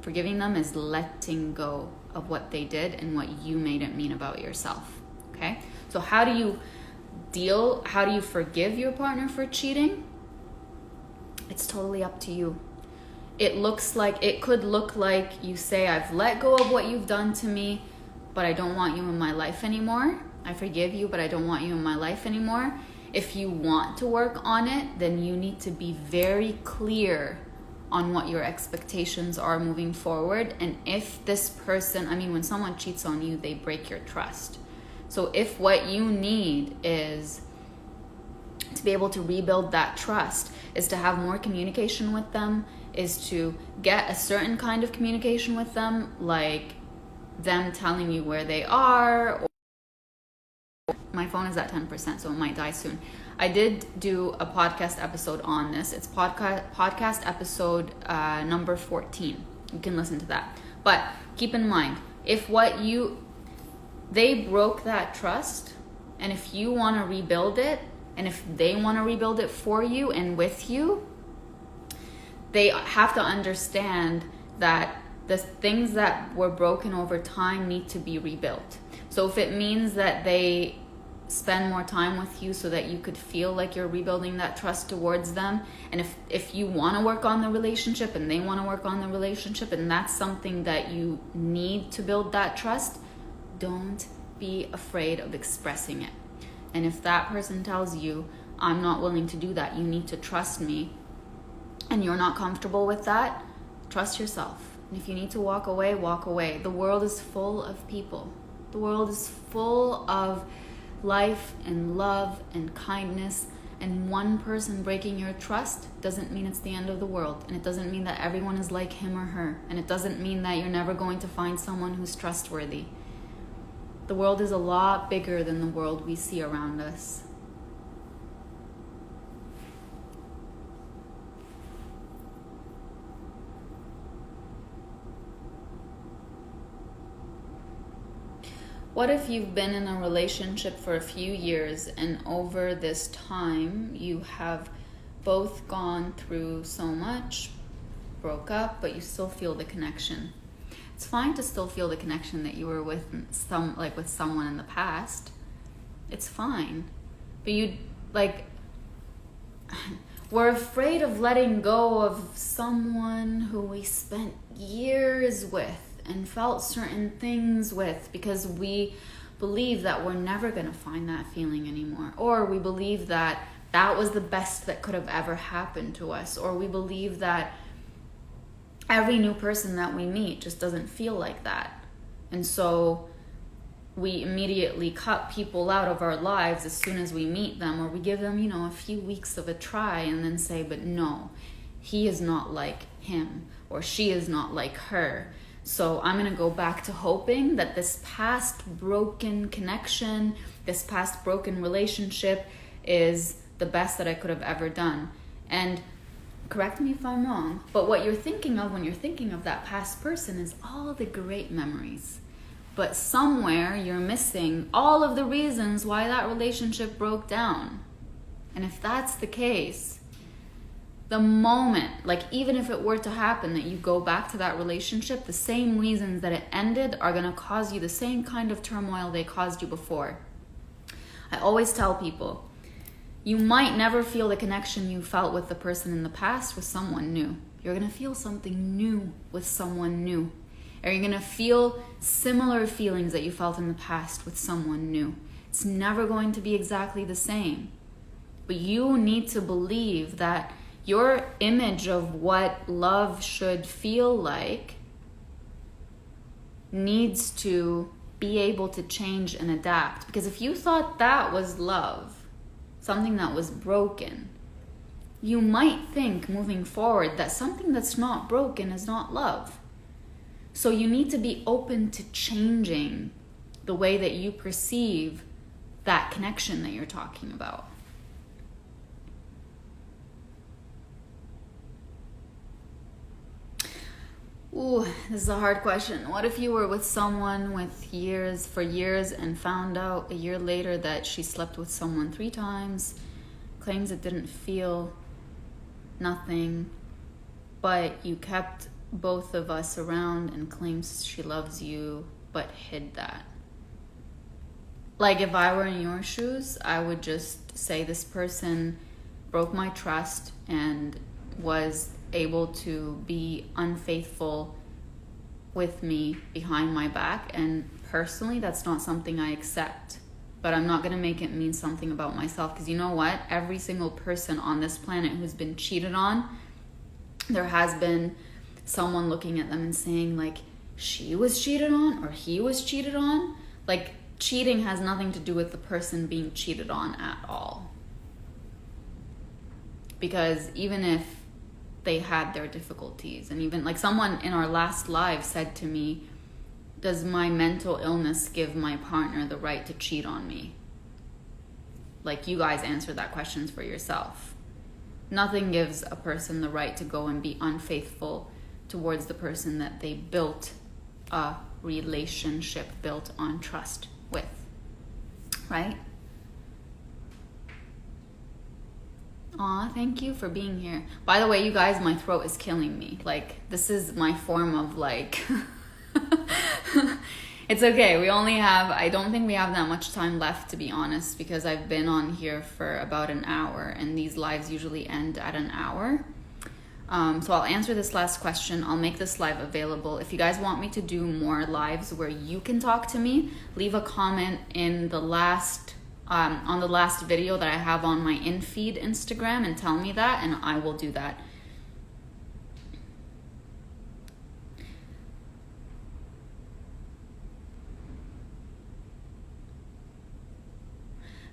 Forgiving them is letting go of what they did and what you made it mean about yourself. Okay? So how do you forgive your partner for cheating? It's totally up to you. It could look like you say, I've let go of what you've done to me, but I don't want you in my life anymore. I forgive you, but I don't want you in my life anymore. If you want to work on it, then you need to be very clear on what your expectations are moving forward. And if this person, when someone cheats on you, they break your trust. So if what you need is to be able to rebuild that trust, is to have more communication with them, is to get a certain kind of communication with them, like them telling you where they are. My phone is at 10%, so it might die soon. I did do a podcast episode on this. It's podcast episode number 14. You can listen to that. But keep in mind, if they broke that trust, and if you want to rebuild it, and if they want to rebuild it for you and with you, they have to understand that the things that were broken over time need to be rebuilt. So if it means that they spend more time with you so that you could feel like you're rebuilding that trust towards them, and if you want to work on the relationship and they want to work on the relationship, and that's something that you need to build that trust, don't be afraid of expressing it. And if that person tells you, I'm not willing to do that, you need to trust me, and you're not comfortable with that, trust yourself. And if you need to walk away, walk away. The world is full of people. The world is full of life and love and kindness, and one person breaking your trust doesn't mean it's the end of the world, and it doesn't mean that everyone is like him or her, and it doesn't mean that you're never going to find someone who's trustworthy. The world is a lot bigger than the world we see around us. What if you've been in a relationship for a few years, and over this time you have both gone through so much, broke up, but you still feel the connection? It's fine to still feel the connection that you were with someone in the past. It's fine. But we're afraid of letting go of someone who we spent years with and felt certain things with, because we believe that we're never going to find that feeling anymore, or we believe that that was the best that could have ever happened to us, or we believe that every new person that we meet just doesn't feel like that. And so we immediately cut people out of our lives as soon as we meet them, or we give them, a few weeks of a try and then say, but no, he is not like him, or she is not like her. So I'm going to go back to hoping that this past broken connection, this past broken relationship is the best that I could have ever done. And correct me if I'm wrong, but what you're thinking of when you're thinking of that past person is all the great memories. But somewhere you're missing all of the reasons why that relationship broke down. And if that's the case, the moment, even if it were to happen that you go back to that relationship, the same reasons that it ended are going to cause you the same kind of turmoil they caused you before. I always tell people, you might never feel the connection you felt with the person in the past with someone new. You're going to feel something new with someone new. Or you're going to feel similar feelings that you felt in the past with someone new. It's never going to be exactly the same. But you need to believe that your image of what love should feel like needs to be able to change and adapt. Because if you thought that was love, something that was broken, you might think moving forward that something that's not broken is not love. So you need to be open to changing the way that you perceive that connection that you're talking about. Ooh, this is a hard question. What if you were with someone for years and found out a year later that she slept with someone 3 times, claims it didn't feel nothing, but you kept both of us around and claims she loves you, but hid that? Like, if I were in your shoes, I would just say this person broke my trust and was able to be unfaithful with me behind my back, and personally that's not something I accept. But I'm not going to make it mean something about myself, because you know what, every single person on this planet who's been cheated on, there has been someone looking at them and saying, like, she was cheated on or he was cheated on. Like, cheating has nothing to do with the person being cheated on at all, because even if they had their difficulties, and even like someone in our last live said to me, does my mental illness give my partner the right to cheat on me? Like, you guys answer that question for yourself. Nothing gives a person the right to go and be unfaithful towards the person that they built a relationship built on trust with, right? Aw, thank you for being here. By the way, you guys, my throat is killing me. Like, this is my form of like... It's okay. I don't think we have that much time left, to be honest, because I've been on here for about an hour, and these lives usually end at an hour. So I'll answer this last question. I'll make this live available. If you guys want me to do more lives where you can talk to me, leave a comment in the last... on the last video that I have on my in-feed Instagram and tell me that, and I will do that.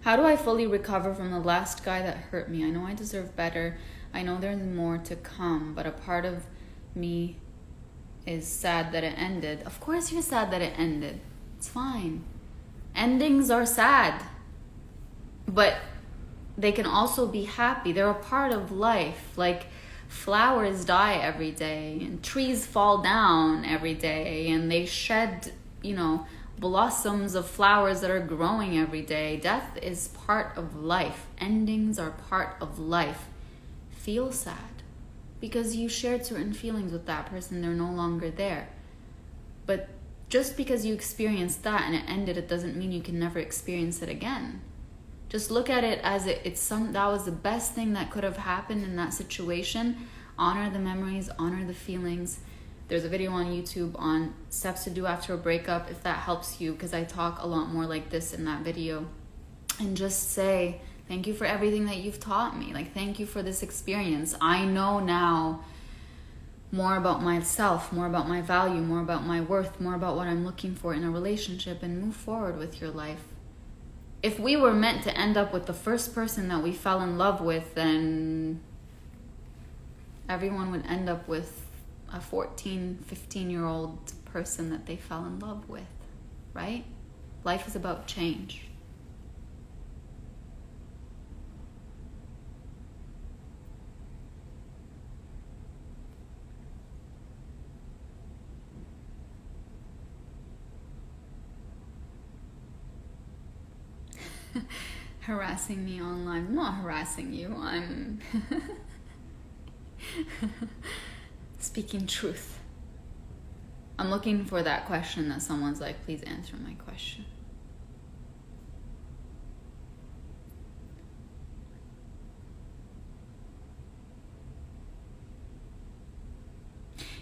How do I fully recover from the last guy that hurt me? I know I deserve better. I know there's more to come, but a part of me is sad that it ended. Of course you're sad that it ended. It's fine. Endings are sad, but they can also be happy. They're a part of life. Like, flowers die every day, and trees fall down every day, and they shed, blossoms of flowers that are growing every day. Death is part of life. Endings are part of life. Feel sad because you shared certain feelings with that person. They're no longer there. But just because you experienced that and it ended, it doesn't mean you can never experience it again. Just look at it as that was the best thing that could have happened in that situation. Honor the memories, honor the feelings. There's a video on YouTube on steps to do after a breakup, if that helps you, because I talk a lot more like this in that video. And just say, thank you for everything that you've taught me. Like, thank you for this experience. I know now more about myself, more about my value, more about my worth, more about what I'm looking for in a relationship, and move forward with your life. If we were meant to end up with the first person that we fell in love with, then everyone would end up with a 14, 15-year-old person that they fell in love with, right? Life is about change. Harassing me online. I'm not harassing you. I'm speaking truth. I'm looking for that question that someone's like, please answer my question.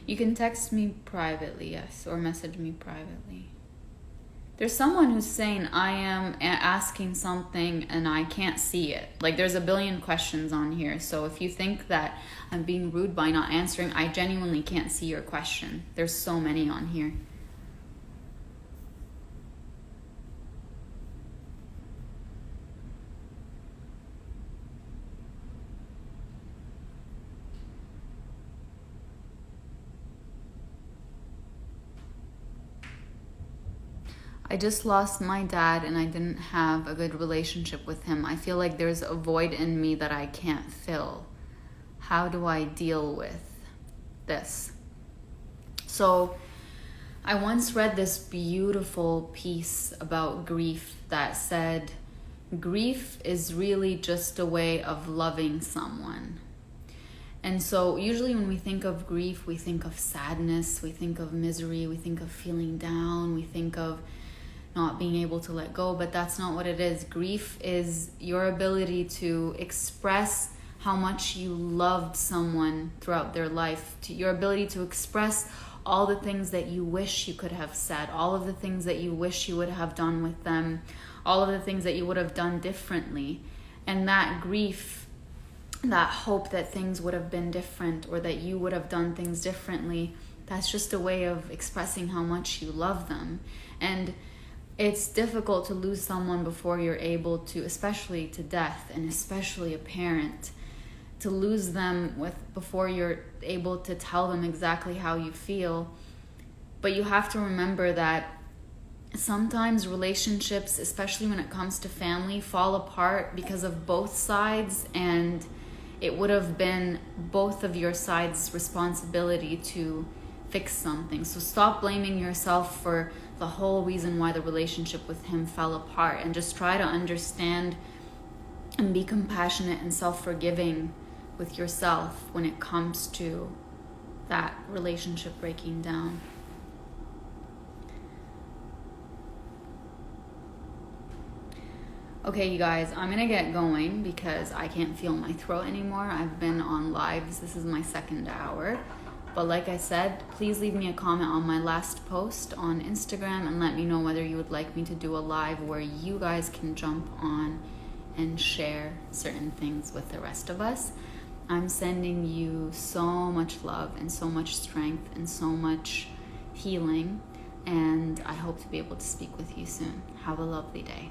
You can text me privately, yes, or message me privately. There's someone who's saying I am asking something and I can't see it. Like, there's a billion questions on here. So if you think that I'm being rude by not answering, I genuinely can't see your question. There's so many on here. I just lost my dad and I didn't have a good relationship with him. I feel like there's a void in me that I can't fill. How do I deal with this? So I once read this beautiful piece about grief that said, grief is really just a way of loving someone. And so usually when we think of grief, we think of sadness, we think of misery, we think of feeling down, we think of not being able to let go, but that's not what it is. Grief is your ability to express how much you loved someone throughout their life, to your ability to express all the things that you wish you could have said, all of the things that you wish you would have done with them, all of the things that you would have done differently. And that grief, that hope that things would have been different or that you would have done things differently, that's just a way of expressing how much you love them. And it's difficult to lose someone before you're able to, especially to death, and especially a parent, to lose them before you're able to tell them exactly how you feel. But you have to remember that sometimes relationships, especially when it comes to family, fall apart because of both sides, and it would have been both of your sides' responsibility to fix something. So stop blaming yourself for the whole reason why the relationship with him fell apart, and just try to understand and be compassionate and self-forgiving with yourself when it comes to that relationship breaking down. Okay, you guys, I'm gonna get going because I can't feel my throat anymore. I've been on lives. This is my second hour. But like I said, please leave me a comment on my last post on Instagram and let me know whether you would like me to do a live where you guys can jump on and share certain things with the rest of us. I'm sending you so much love and so much strength and so much healing, and I hope to be able to speak with you soon. Have a lovely day.